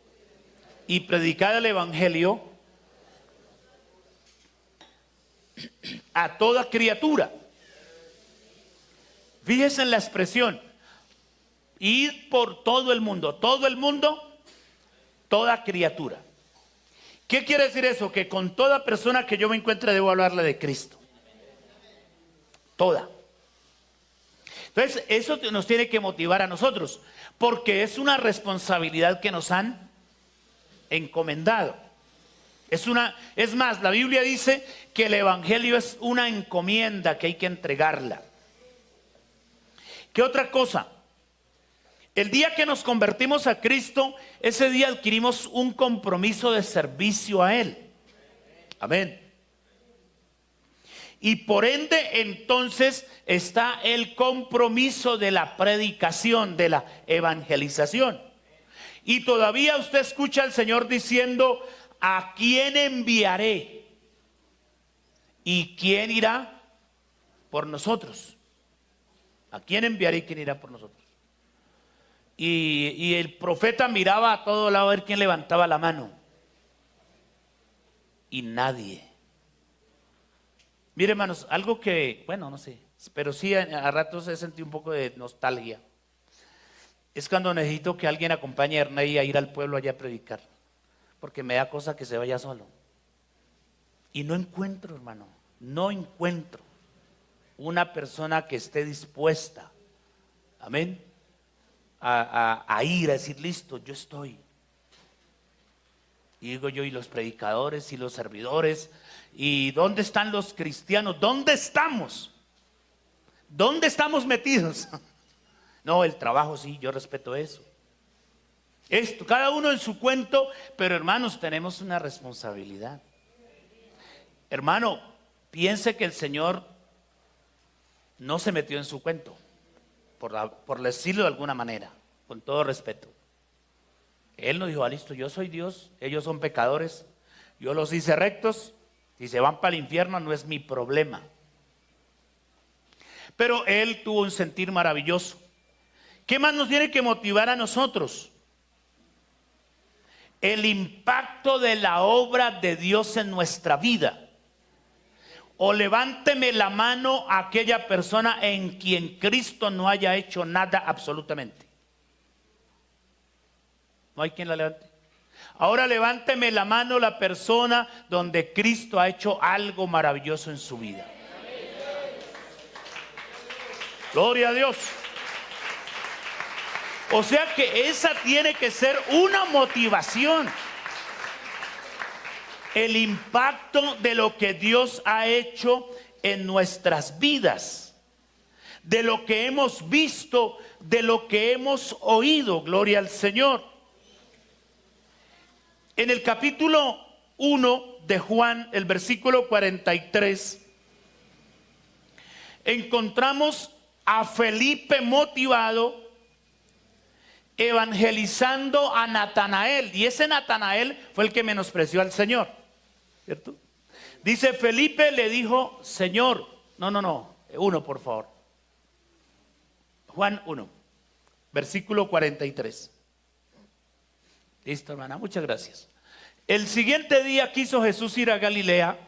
y predicad el evangelio a toda criatura. Fíjense en la expresión. Id por todo el mundo, toda criatura. ¿Qué quiere decir eso? Que con toda persona que yo me encuentre debo hablarle de Cristo. Toda. Entonces, eso nos tiene que motivar a nosotros, porque es una responsabilidad que nos han encomendado. Es más, la Biblia dice que el evangelio es una encomienda que hay que entregarla. ¿Qué otra cosa? El día que nos convertimos a Cristo, ese día adquirimos un compromiso de servicio a Él. Amén. Y por ende, entonces, está el compromiso de la predicación, de la evangelización. Y todavía usted escucha al Señor diciendo: ¿a quién enviaré? ¿Y quién irá por nosotros? ¿A quién enviaré y quién irá por nosotros? Y el profeta miraba a todo lado a ver quién levantaba la mano. Y nadie. Mire, hermanos, algo que, bueno, no sé, pero sí a ratos he sentido un poco de nostalgia. Es cuando necesito que alguien acompañe a Ernei a ir al pueblo allá a predicar. Porque me da cosa que se vaya solo. Y no encuentro, hermano, no encuentro una persona que esté dispuesta, amén, a ir, a decir: listo, yo estoy. Y digo yo, ¿y los predicadores y los servidores? ¿Y dónde están los cristianos? ¿Dónde estamos? ¿Dónde estamos metidos? No, el trabajo sí, yo respeto eso. Esto, cada uno en su cuento, pero hermanos, tenemos una responsabilidad. Hermano, piense que el Señor no se metió en su cuento, por decirlo de alguna manera, con todo respeto. Él nos dijo: listo, yo soy Dios, ellos son pecadores, yo los hice rectos, si se van para el infierno no es mi problema. Pero Él tuvo un sentir maravilloso. ¿Qué más nos tiene que motivar a nosotros? El impacto de la obra de Dios en nuestra vida. O levánteme la mano a aquella persona en quien Cristo no haya hecho nada absolutamente. ¿No hay quien la levante? Ahora levánteme la mano la persona donde Cristo ha hecho algo maravilloso en su vida. Gloria a Dios. O sea que esa tiene que ser una motivación. El impacto de lo que Dios ha hecho en nuestras vidas, de lo que hemos visto, de lo que hemos oído. Gloria al Señor. En el capítulo 1 de Juan, el versículo 43, encontramos a Felipe motivado, evangelizando a Natanael. Y ese Natanael fue el que menospreció al Señor, ¿cierto? Dice: Felipe le dijo: Señor, no, uno por favor, Juan 1. versículo 43. Listo, hermana, muchas gracias. El siguiente día quiso Jesús ir a Galilea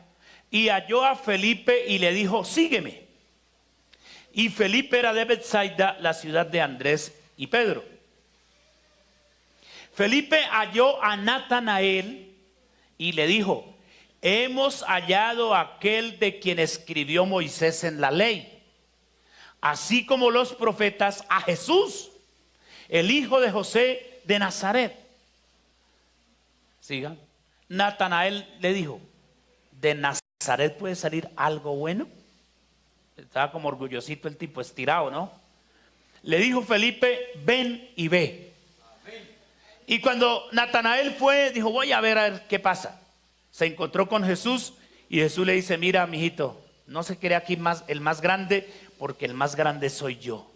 y halló a Felipe y le dijo, sígueme. Y Felipe era de Betsaida, la ciudad de Andrés y Pedro. Felipe halló a Natanael y le dijo, hemos hallado a aquel de quien escribió Moisés en la ley, así como los profetas, a Jesús, el hijo de José de Nazaret. Sigan. Natanael le dijo, ¿de Nazaret puede salir algo bueno? Estaba como orgullosito el tipo, estirado, ¿no? Le dijo Felipe, ven y ve. Y cuando Natanael fue, dijo, voy a ver qué pasa. Se encontró con Jesús y Jesús le dice, mira, mijito, no se crea aquí el más grande, porque el más grande soy yo.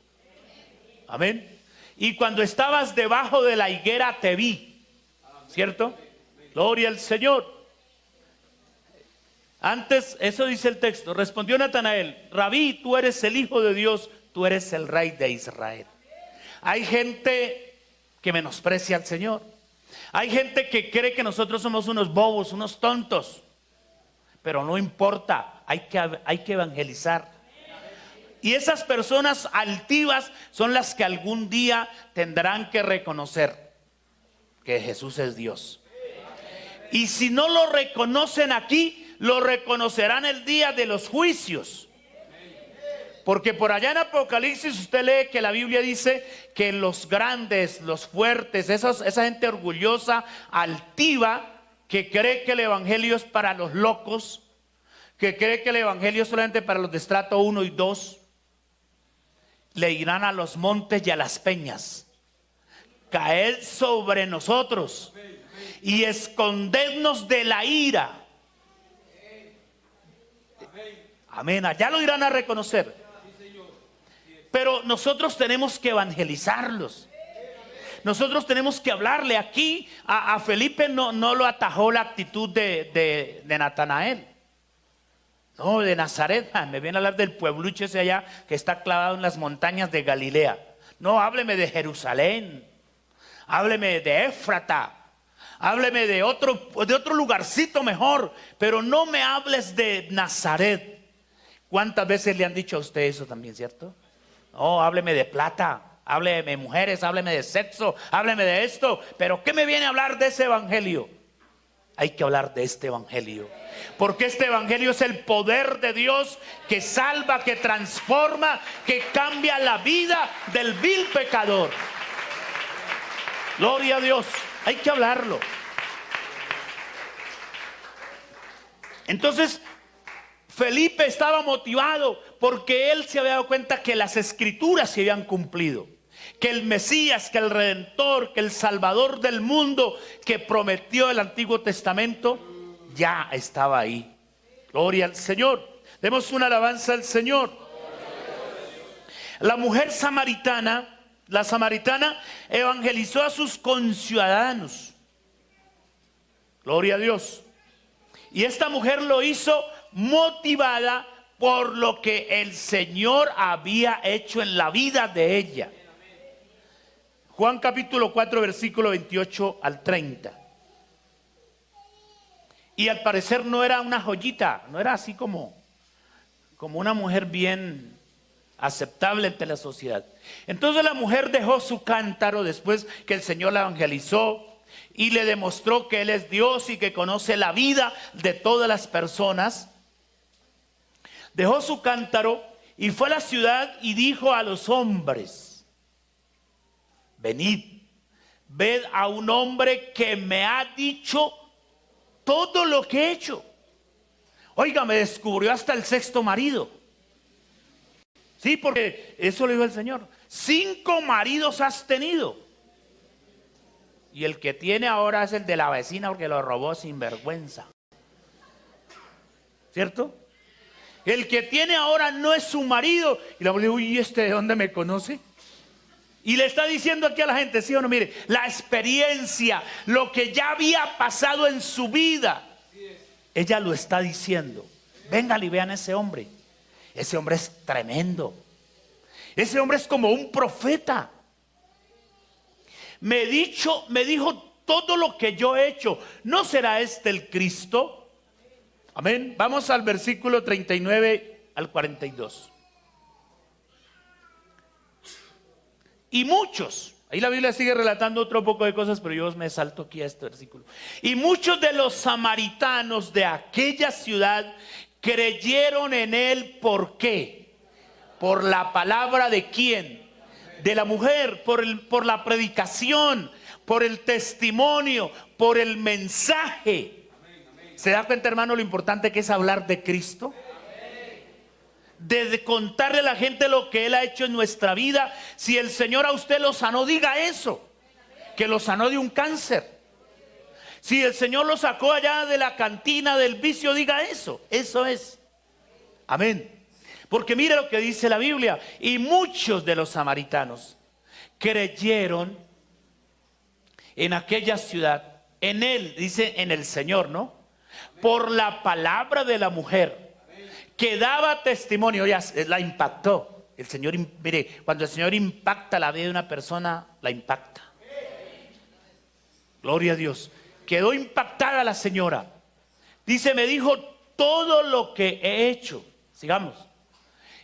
Amén. Y cuando estabas debajo de la higuera te vi, ¿cierto? Gloria al Señor. Antes, eso dice el texto, respondió Natanael, Rabí, tú eres el Hijo de Dios, tú eres el Rey de Israel. Hay gente que menosprecia al Señor. Hay gente que cree que nosotros somos unos bobos, unos tontos. Pero no importa, hay que evangelizar. Y esas personas altivas son las que algún día tendrán que reconocer que Jesús es Dios. Y si no lo reconocen aquí, lo reconocerán el día de los juicios. Porque por allá en Apocalipsis usted lee que la Biblia dice que los grandes, los fuertes, esa gente orgullosa, altiva, que cree que el evangelio es para los locos, que cree que el evangelio es solamente para los de estrato 1 y 2, le irán a los montes y a las peñas, caer sobre nosotros y escondernos de la ira. Amén, allá lo irán a reconocer. Pero nosotros tenemos que evangelizarlos. Nosotros tenemos que hablarle. Aquí a Felipe no lo atajó la actitud de Natanael. No, de Nazaret. Me viene a hablar del pueblucho ese allá que está clavado en las montañas de Galilea. No, hábleme de Jerusalén. Hábleme de Éfrata. Hábleme de otro lugarcito mejor. Pero no me hables de Nazaret. ¿Cuántas veces le han dicho a usted eso también, cierto? No, hábleme de plata, hábleme de mujeres, hábleme de sexo, hábleme de esto. Pero ¿qué me viene a hablar de ese evangelio? Hay que hablar de este evangelio. Porque este evangelio es el poder de Dios que salva, que transforma, que cambia la vida del vil pecador. Gloria a Dios. Hay que hablarlo. Entonces, Felipe estaba motivado porque él se había dado cuenta que las escrituras se habían cumplido, que el Mesías, que el Redentor, que el Salvador del mundo que prometió el Antiguo Testamento ya estaba ahí. Gloria al Señor. Demos una alabanza al Señor. La mujer samaritana, la samaritana evangelizó a sus conciudadanos. Gloria a Dios. Y esta mujer lo hizo motivada por lo que el Señor había hecho en la vida de ella. Juan capítulo 4 versículo 28 al 30. Y al parecer no era una joyita, no era así como una mujer bien aceptable entre la sociedad. Entonces la mujer dejó su cántaro después que el Señor la evangelizó y le demostró que Él es Dios y que conoce la vida de todas las personas. Dejó su cántaro y fue a la ciudad y dijo a los hombres: venid, ved a un hombre que me ha dicho todo lo que he hecho. Oiga, me descubrió hasta el sexto marido. Sí, porque eso le dijo el Señor. 5 maridos has tenido. Y el que tiene ahora es el de la vecina porque lo robó sin vergüenza. ¿Cierto? El que tiene ahora no es su marido. Y la mujer dice: uy, ¿este de dónde me conoce? Y le está diciendo aquí a la gente, sí o no, mire, la experiencia, lo que ya había pasado en su vida, ella lo está diciendo. Vengan y vean a ese hombre. Ese hombre es tremendo. Ese hombre es como un profeta. me dijo todo lo que yo he hecho. ¿No será este el Cristo? Amén. Vamos al versículo 39 al 42. Y muchos, ahí la Biblia sigue relatando otro poco de cosas, pero yo me salto aquí a este versículo. Y muchos de los samaritanos de aquella ciudad creyeron en él. ¿Por qué? Por la palabra de quién, de la mujer, por la predicación, por el testimonio, por el mensaje. ¿Se da cuenta, hermano, lo importante que es hablar de Cristo? De contarle a la gente lo que Él ha hecho en nuestra vida. Si el Señor a usted lo sanó, diga eso, que lo sanó de un cáncer. Si el Señor lo sacó allá de la cantina del vicio, diga eso. Eso es. Amén. Porque mire lo que dice la Biblia. Y muchos de los samaritanos creyeron en aquella ciudad, en Él, dice en el Señor, ¿no? Por la palabra de la mujer que daba testimonio. Ya la impactó. El Señor, mire, cuando el Señor impacta la vida de una persona, la impacta. Gloria a Dios. Quedó impactada la señora. Dice, me dijo todo lo que he hecho. Sigamos.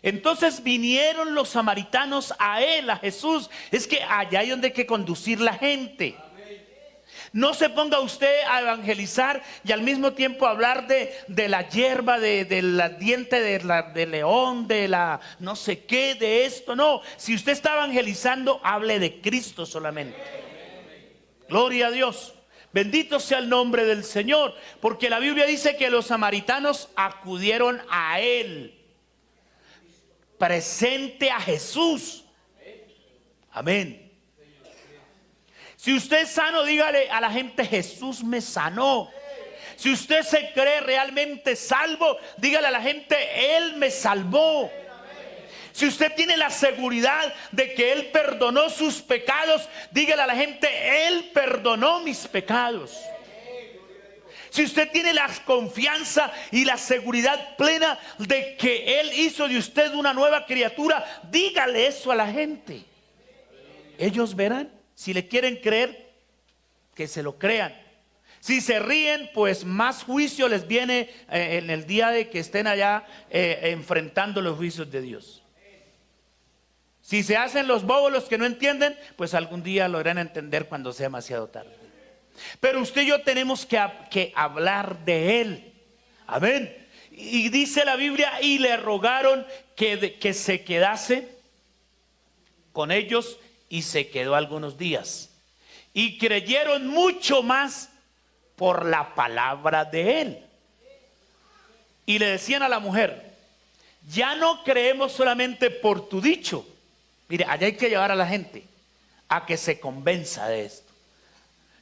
Entonces vinieron los samaritanos a él, a Jesús. Es que allá hay donde hay que conducir la gente. No se ponga usted a evangelizar y al mismo tiempo hablar de la hierba, de la diente de león, de la no sé qué, de esto. No, si usted está evangelizando, hable de Cristo solamente. Gloria a Dios. Bendito sea el nombre del Señor. Porque la Biblia dice que los samaritanos acudieron a Él. Presente a Jesús. Amén. Si usted es sano, dígale a la gente, Jesús me sanó. Si usted se cree realmente salvo, dígale a la gente, Él me salvó. Si usted tiene la seguridad de que Él perdonó sus pecados, dígale a la gente, Él perdonó mis pecados. Si usted tiene la confianza y la seguridad plena de que Él hizo de usted una nueva criatura, dígale eso a la gente. Ellos verán. Si le quieren creer, que se lo crean. Si se ríen, pues más juicio les viene en el día de que estén allá enfrentando los juicios de Dios. Si se hacen los bobos, los que no entienden, pues algún día lo harán entender cuando sea demasiado tarde. Pero usted y yo tenemos que hablar de Él. Amén. Y dice la Biblia, y le rogaron que se quedase con ellos. Y se quedó algunos días. Y creyeron mucho más por la palabra de Él. Y le decían a la mujer, ya no creemos solamente por tu dicho. Mire, allá hay que llevar a la gente a que se convenza de esto.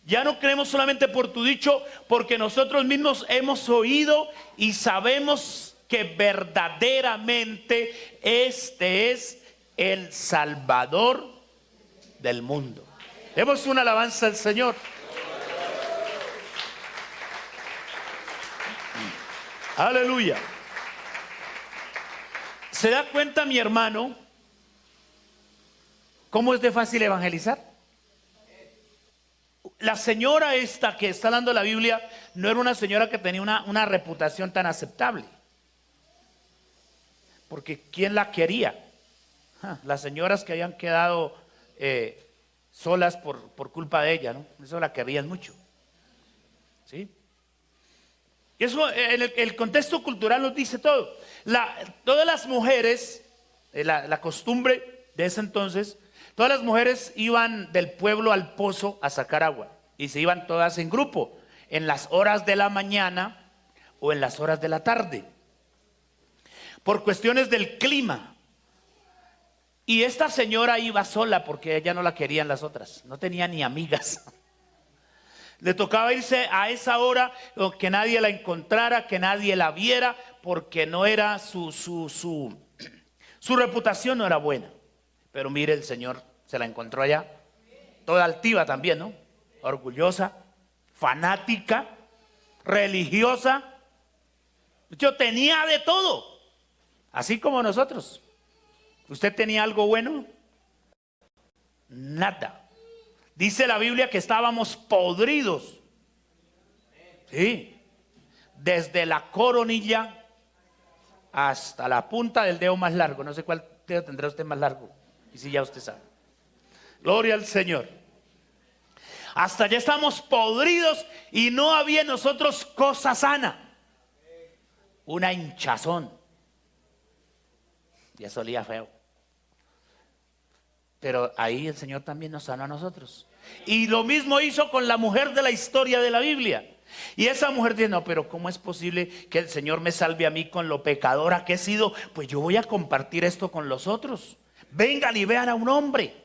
Ya no creemos solamente por tu dicho, porque nosotros mismos hemos oído y sabemos que verdaderamente este es el Salvador del mundo. Demos una alabanza al Señor. Aleluya. ¿Se da cuenta, mi hermano, cómo es de fácil evangelizar? La señora esta que está dando la Biblia no era una señora que tenía una reputación tan aceptable. Porque ¿quién la quería? Las señoras que habían quedado solas por culpa de ella, ¿no? Eso la querían mucho. ¿Sí? Eso, el contexto cultural nos dice todo. Todas las mujeres, la costumbre de ese entonces, todas las mujeres iban del pueblo al pozo a sacar agua. Y se iban todas en grupo, en las horas de la mañana o en las horas de la tarde. Por cuestiones del clima. Y esta señora iba sola porque ella no la querían las otras. No tenía ni amigas. Le tocaba irse a esa hora, que nadie la encontrara, que nadie la viera, porque no era su reputación no era buena. Pero mire, el Señor se la encontró allá, toda altiva también, ¿no? Orgullosa, fanática, religiosa. Yo tenía de todo, así como nosotros. ¿Usted tenía algo bueno? Nada. Dice la Biblia que estábamos podridos. Sí. Desde la coronilla hasta la punta del dedo más largo. No sé cuál dedo tendrá usted más largo. Y si ya usted sabe. Gloria al Señor. Hasta allá estamos podridos y no había en nosotros cosa sana. Una hinchazón. Ya solía feo. Pero ahí el Señor también nos sanó a nosotros. Y lo mismo hizo con la mujer de la historia de la Biblia. Y esa mujer dice, no, pero ¿cómo es posible que el Señor me salve a mí con lo pecadora que he sido? Pues yo voy a compartir esto con los otros. Vengan y vean a un hombre.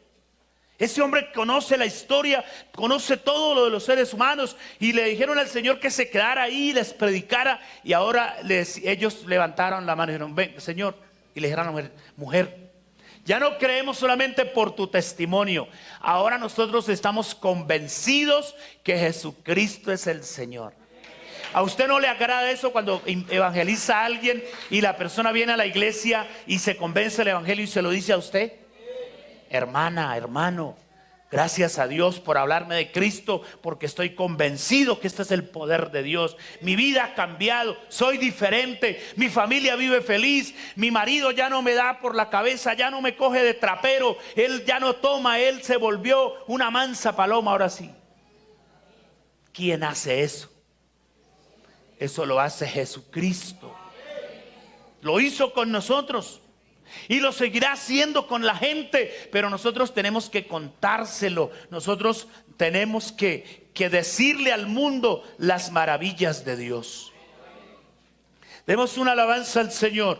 Ese hombre conoce la historia, conoce todo lo de los seres humanos. Y le dijeron al Señor que se quedara ahí y les predicara. Y ahora ellos levantaron la mano y dijeron, ven, Señor. Y le dijeron a la mujer, mujer, ya no creemos solamente por tu testimonio. Ahora nosotros estamos convencidos que Jesucristo es el Señor. ¿A usted no le agrada eso cuando evangeliza a alguien y la persona viene a la iglesia y se convence del evangelio y se lo dice a usted? Hermana, hermano, gracias a Dios por hablarme de Cristo, porque estoy convencido que este es el poder de Dios. Mi vida ha cambiado, soy diferente, mi familia vive feliz, mi marido ya no me da por la cabeza, ya no me coge de trapero, él ya no toma, él se volvió una mansa paloma ahora sí. ¿Quién hace eso? Eso lo hace Jesucristo. Lo hizo con nosotros. Y lo seguirá haciendo con la gente, pero nosotros tenemos que contárselo. Nosotros tenemos que decirle al mundo las maravillas de Dios. Demos una alabanza al Señor.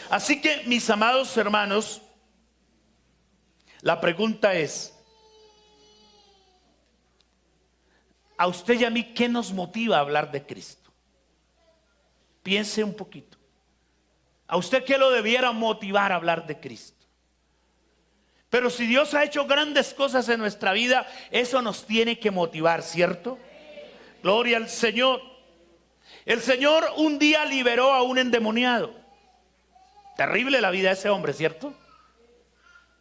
Así que, mis amados hermanos, la pregunta es, a usted y a mí, ¿qué nos motiva a hablar de Cristo? Piense un poquito. ¿A usted qué lo debiera motivar a hablar de Cristo? Pero si Dios ha hecho grandes cosas en nuestra vida, eso nos tiene que motivar, ¿cierto? Gloria al Señor. El Señor un día liberó a un endemoniado. Terrible la vida de ese hombre, ¿cierto?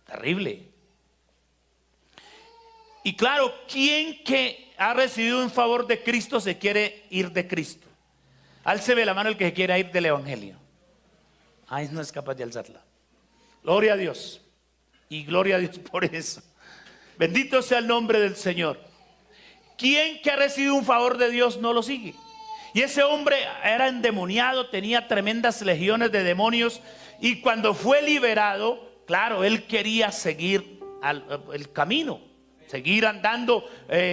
Terrible. Y claro, ¿quién que ha recibido un favor de Cristo se quiere ir de Cristo? Álceme la mano el que se quiera ir del evangelio. Ay, no es capaz de alzarla. Gloria a Dios. Y gloria a Dios por eso. Bendito sea el nombre del Señor. ¿Quién que ha recibido un favor de Dios no lo sigue? Y ese hombre era endemoniado, tenía tremendas legiones de demonios. Y cuando fue liberado, claro, él quería seguir el camino, seguir andando,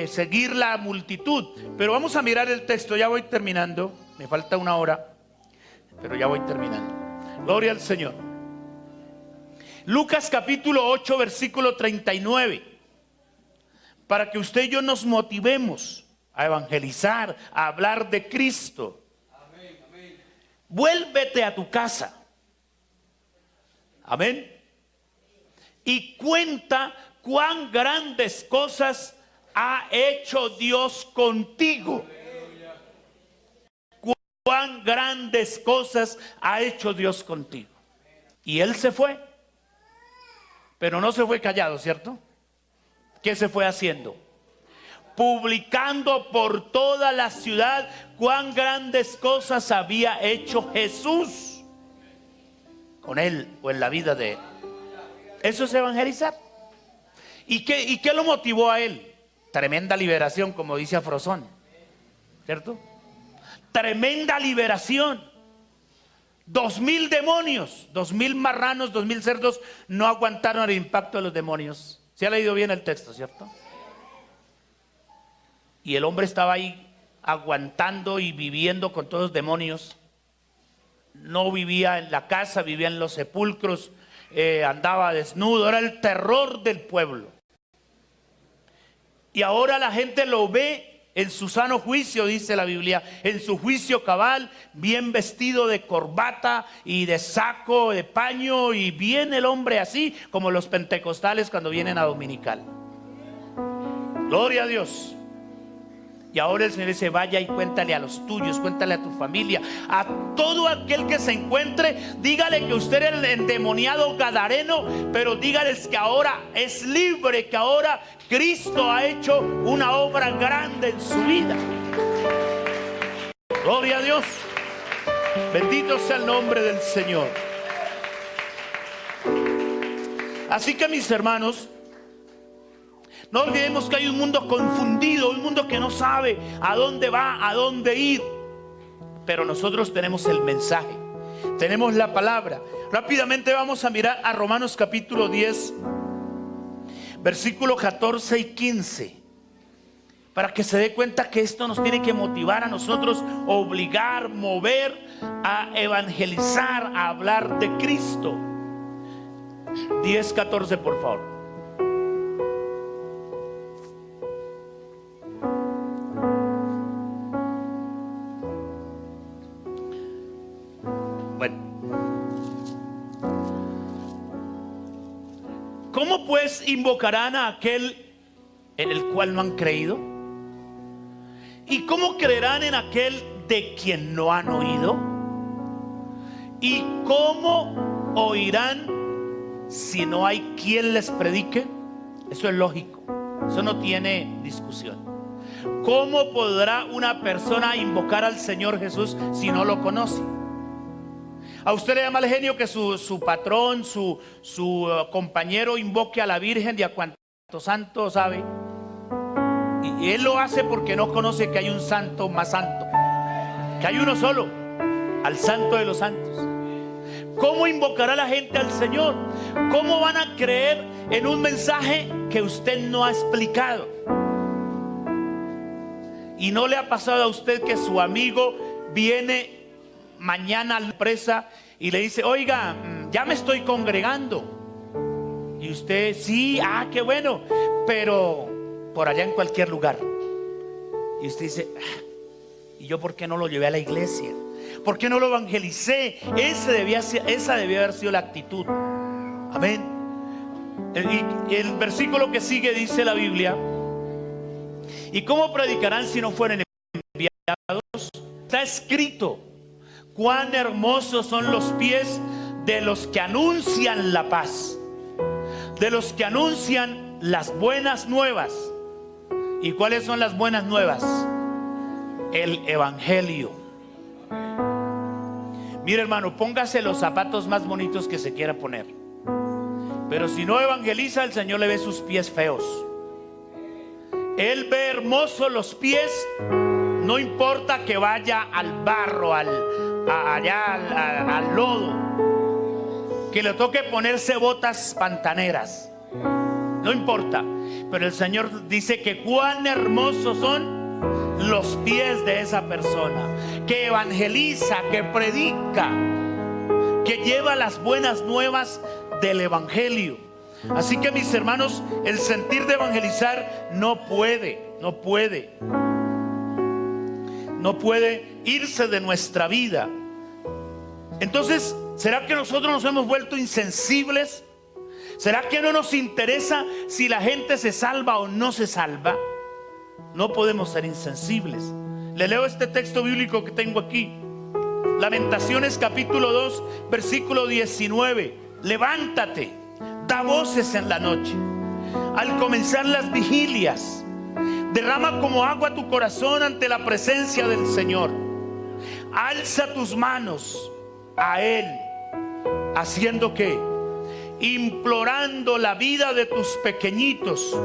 seguir la multitud. Pero vamos a mirar el texto, ya voy terminando. Me falta una hora, pero ya voy terminando. Gloria al Señor. Lucas capítulo 8, versículo 39. Para que usted y yo nos motivemos a evangelizar, a hablar de Cristo. Amén, amén. Vuélvete a tu casa. Amén. Y cuenta cuán grandes cosas ha hecho Dios contigo. Cuán grandes cosas ha hecho Dios contigo. Y él se fue. Pero no se fue callado, ¿cierto? ¿Qué se fue haciendo? Publicando por toda la ciudad cuán grandes cosas había hecho Jesús con él o en la vida de él. Eso es evangelizar. ¿Y qué lo motivó a él? Tremenda liberación, como dice Afrosón, ¿cierto? Tremenda liberación. 2000 demonios, 2000 marranos, 2000 cerdos no aguantaron el impacto de los demonios. ¿Se ha leído bien el texto, cierto? Y el hombre estaba ahí aguantando y viviendo con todos los demonios. No vivía en la casa, vivía en los sepulcros, andaba desnudo, era el terror del pueblo. Y ahora la gente lo ve en su sano juicio, dice la Biblia, en su juicio cabal, bien vestido de corbata y de saco, de paño, y viene el hombre así como los pentecostales cuando vienen a dominical. Gloria a Dios. Y ahora el Señor dice: vaya y cuéntale a los tuyos, cuéntale a tu familia, a todo aquel que se encuentre. Dígale que usted era el endemoniado gadareno, pero dígales que ahora es libre, que ahora Cristo ha hecho una obra grande en su vida. Gloria a Dios. Bendito sea el nombre del Señor. Así que, mis hermanos, no olvidemos que hay un mundo confundido, un mundo que no sabe a dónde va, a dónde ir. Pero nosotros tenemos el mensaje, tenemos la palabra. Rápidamente vamos a mirar a Romanos capítulo 10, versículos 14 y 15. Para que se dé cuenta que esto nos tiene que motivar a nosotros, obligar, mover a evangelizar, a hablar de Cristo. 10, 14, por favor. Bueno, ¿cómo pues invocarán a aquel en el cual no han creído? ¿Y cómo creerán en aquel de quien no han oído? ¿Y cómo oirán si no hay quien les predique? Eso es lógico, eso no tiene discusión. ¿Cómo podrá una persona invocar al Señor Jesús si no lo conoce? A usted le da mal genio que su patrón, su compañero invoque a la Virgen y a cuantos santos sabe. Y él lo hace porque no conoce que hay un santo más santo, que hay uno solo, al santo de los santos. ¿Cómo invocará la gente al Señor? ¿Cómo van a creer en un mensaje que usted no ha explicado? ¿Y no le ha pasado a usted que su amigo viene mañana a la empresa y le dice: oiga, ya me estoy congregando? Y usted: sí, qué bueno, pero por allá en cualquier lugar. Y usted dice: ¿y yo por qué no lo llevé a la iglesia? ¿Por qué no lo evangelicé? Esa debía haber sido la actitud. Amén. Y el versículo que sigue dice la Biblia: ¿y cómo predicarán si no fueren enviados? Está escrito: cuán hermosos son los pies de los que anuncian la paz, de los que anuncian las buenas nuevas. ¿Y cuáles son las buenas nuevas? El evangelio. Mire, hermano, póngase los zapatos más bonitos que se quiera poner, pero si no evangeliza, el Señor le ve sus pies feos. Él ve hermosos los pies, no importa que vaya al barro, al lodo, que le toque ponerse botas pantaneras, no importa. Pero el Señor dice que cuán hermosos son los pies de esa persona que evangeliza, que predica, que lleva las buenas nuevas del evangelio. Así que, mis hermanos, el sentir de evangelizar no puede irse de nuestra vida. Entonces, ¿será que nosotros nos hemos vuelto insensibles? ¿Será que no nos interesa si la gente se salva o no se salva? No podemos ser insensibles. Le leo este texto bíblico que tengo aquí. Lamentaciones capítulo 2, versículo 19. Levántate, da voces en la noche, al comenzar las vigilias. Derrama como agua tu corazón ante la presencia del Señor. Alza tus manos a Él. ¿Haciendo qué? Implorando la vida de tus pequeñitos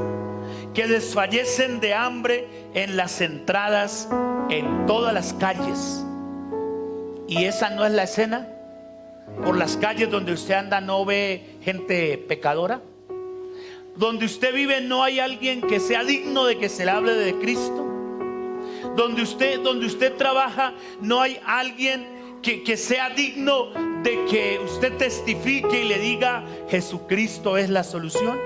que desfallecen de hambre en las entradas, en todas las calles. ¿Y esa no es la escena? Por las calles donde usted anda no ve gente pecadora. Donde usted vive no hay alguien que sea digno de que se le hable de Cristo. Donde usted trabaja no hay alguien que sea digno de que usted testifique y le diga: Jesucristo es la solución.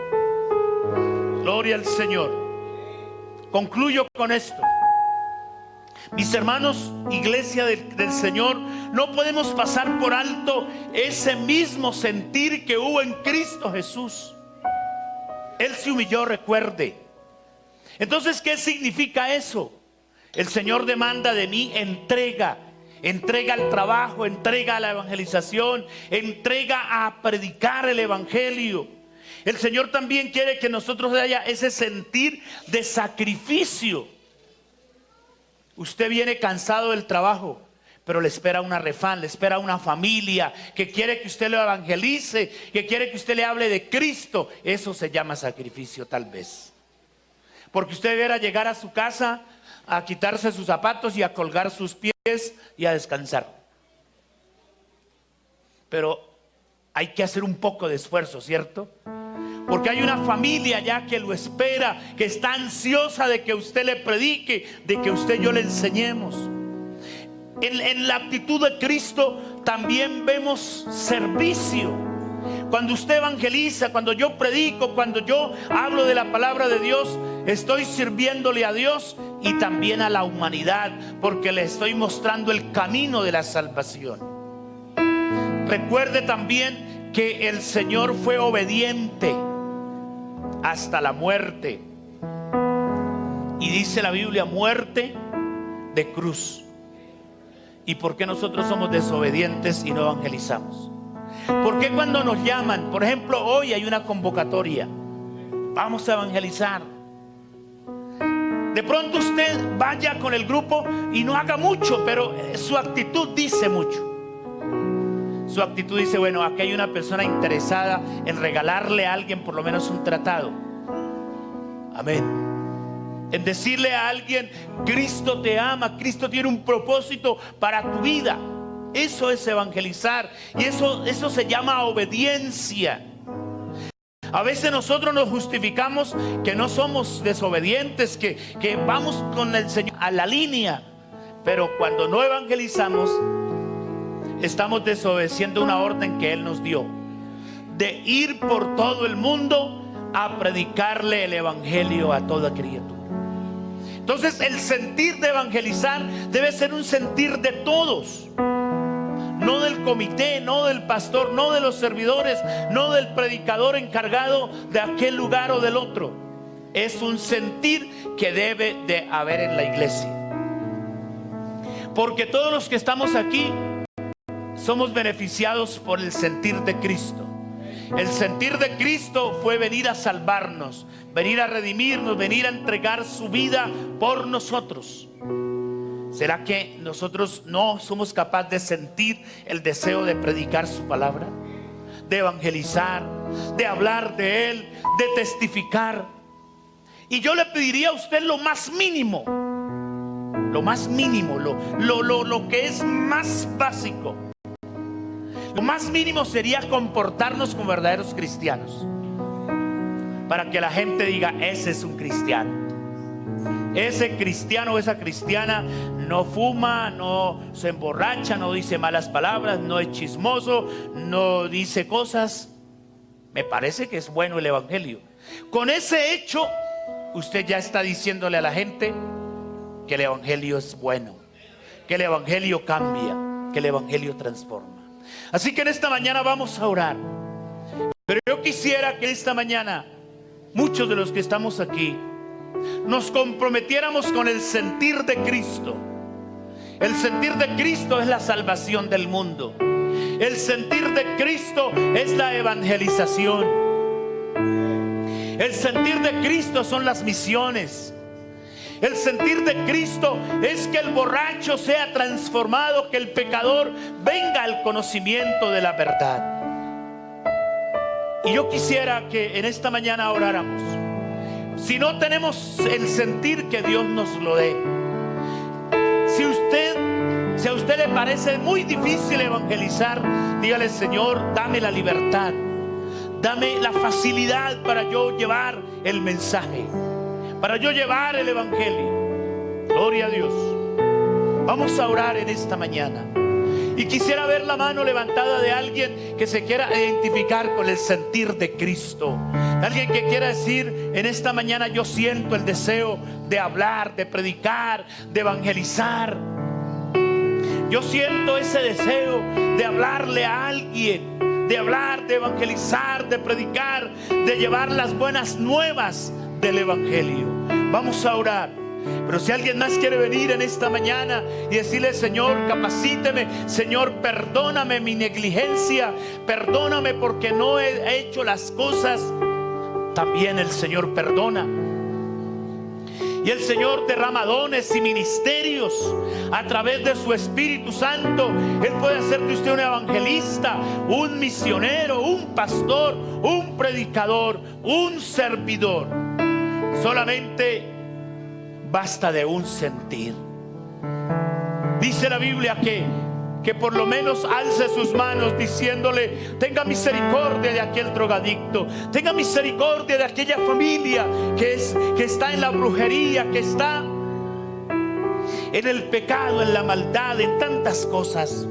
Gloria al Señor. Concluyo con esto. Mis hermanos, iglesia del Señor, no podemos pasar por alto ese mismo sentir que hubo en Cristo Jesús. Él se humilló, recuerde. Entonces, ¿qué significa eso? El Señor demanda de mí entrega. Entrega al trabajo, entrega a la evangelización, entrega a predicar el evangelio. El Señor también quiere que nosotros haya ese sentir de sacrificio. Usted viene cansado del trabajo, pero le espera una refán, le espera una familia que quiere que usted lo evangelice, que quiere que usted le hable de Cristo. Eso se llama sacrificio tal vez. Porque usted deberá llegar a su casa a quitarse sus zapatos y a colgar sus pies y a descansar. Pero hay que hacer un poco de esfuerzo, ¿cierto? Porque hay una familia ya que lo espera, que está ansiosa de que usted le predique, de que usted y yo le enseñemos. En la actitud de Cristo también vemos servicio. Cuando usted evangeliza, cuando yo predico, cuando yo hablo de la palabra de Dios, estoy sirviéndole a Dios y también a la humanidad, porque le estoy mostrando el camino de la salvación. Recuerde también que el Señor fue obediente hasta la muerte. Y dice la Biblia, muerte de cruz. ¿Y por qué nosotros somos desobedientes y no evangelizamos? ¿Por qué cuando nos llaman, por ejemplo, hoy hay una convocatoria, vamos a evangelizar? De pronto usted vaya con el grupo y no haga mucho, pero su actitud dice mucho. Su actitud dice, bueno, aquí hay una persona interesada en regalarle a alguien por lo menos un tratado. Amén. En decirle a alguien, Cristo te ama, Cristo tiene un propósito para tu vida. Eso es evangelizar. Y eso se llama obediencia. A veces nosotros nos justificamos que no somos desobedientes, que vamos con el Señor a la línea. Pero cuando no evangelizamos, estamos desobedeciendo una orden que Él nos dio, de ir por todo el mundo a predicarle el evangelio a toda criatura. Entonces el sentir de evangelizar debe ser un sentir de todos. No del comité, no del pastor, no de los servidores, no del predicador encargado de aquel lugar o del otro. Es un sentir que debe de haber en la iglesia. Porque todos los que estamos aquí somos beneficiados por el sentir de Cristo. El sentir de Cristo fue venir a salvarnos, venir a redimirnos, venir a entregar su vida por nosotros. ¿Será que nosotros no somos capaces de sentir el deseo de predicar su palabra? De evangelizar, de hablar de Él, de testificar. Y yo le pediría a usted lo más mínimo, lo que es más básico. Lo más mínimo sería comportarnos como verdaderos cristianos, para que la gente diga, ese es un cristiano. Ese cristiano o esa cristiana no fuma, no se emborracha, no dice malas palabras, no es chismoso, no dice cosas. Me parece que es bueno el evangelio. Con ese hecho, usted ya está diciéndole a la gente que el evangelio es bueno, que el evangelio cambia, que el evangelio transforma. Así que en esta mañana vamos a orar. Pero yo quisiera que esta mañana muchos de los que estamos aquí nos comprometiéramos con el sentir de Cristo. El sentir de Cristo es la salvación del mundo. El sentir de Cristo es la evangelización. El sentir de Cristo son las misiones. El sentir de Cristo es que el borracho sea transformado, que el pecador venga al conocimiento de la verdad. Y yo quisiera que en esta mañana oráramos. Si no tenemos el sentir, que Dios nos lo dé. Si a usted le parece muy difícil evangelizar, dígale, Señor, dame la libertad, dame la facilidad para yo llevar el mensaje, para yo llevar el evangelio. Gloria a Dios. Vamos a orar en esta mañana. Y quisiera ver la mano levantada de alguien que se quiera identificar con el sentir de Cristo. Alguien que quiera decir, en esta mañana yo siento el deseo de hablar, de predicar, de evangelizar. Yo siento ese deseo de hablarle a alguien, de hablar, de evangelizar, de predicar, de llevar las buenas nuevas del evangelio. Vamos a orar. Pero si alguien más quiere venir en esta mañana y decirle: Señor, capacíteme, Señor, perdóname mi negligencia, perdóname porque no he hecho las cosas, también el Señor perdona. Y el Señor derrama dones y ministerios a través de su Espíritu Santo. Él puede hacer de usted un evangelista, un misionero, un pastor, un predicador, un servidor. Solamente basta de un sentir. Dice la Biblia que por lo menos alce sus manos diciéndole: tenga misericordia de aquel drogadicto, tenga misericordia de aquella familia que está en la brujería, que está en el pecado, en la maldad, en tantas cosas.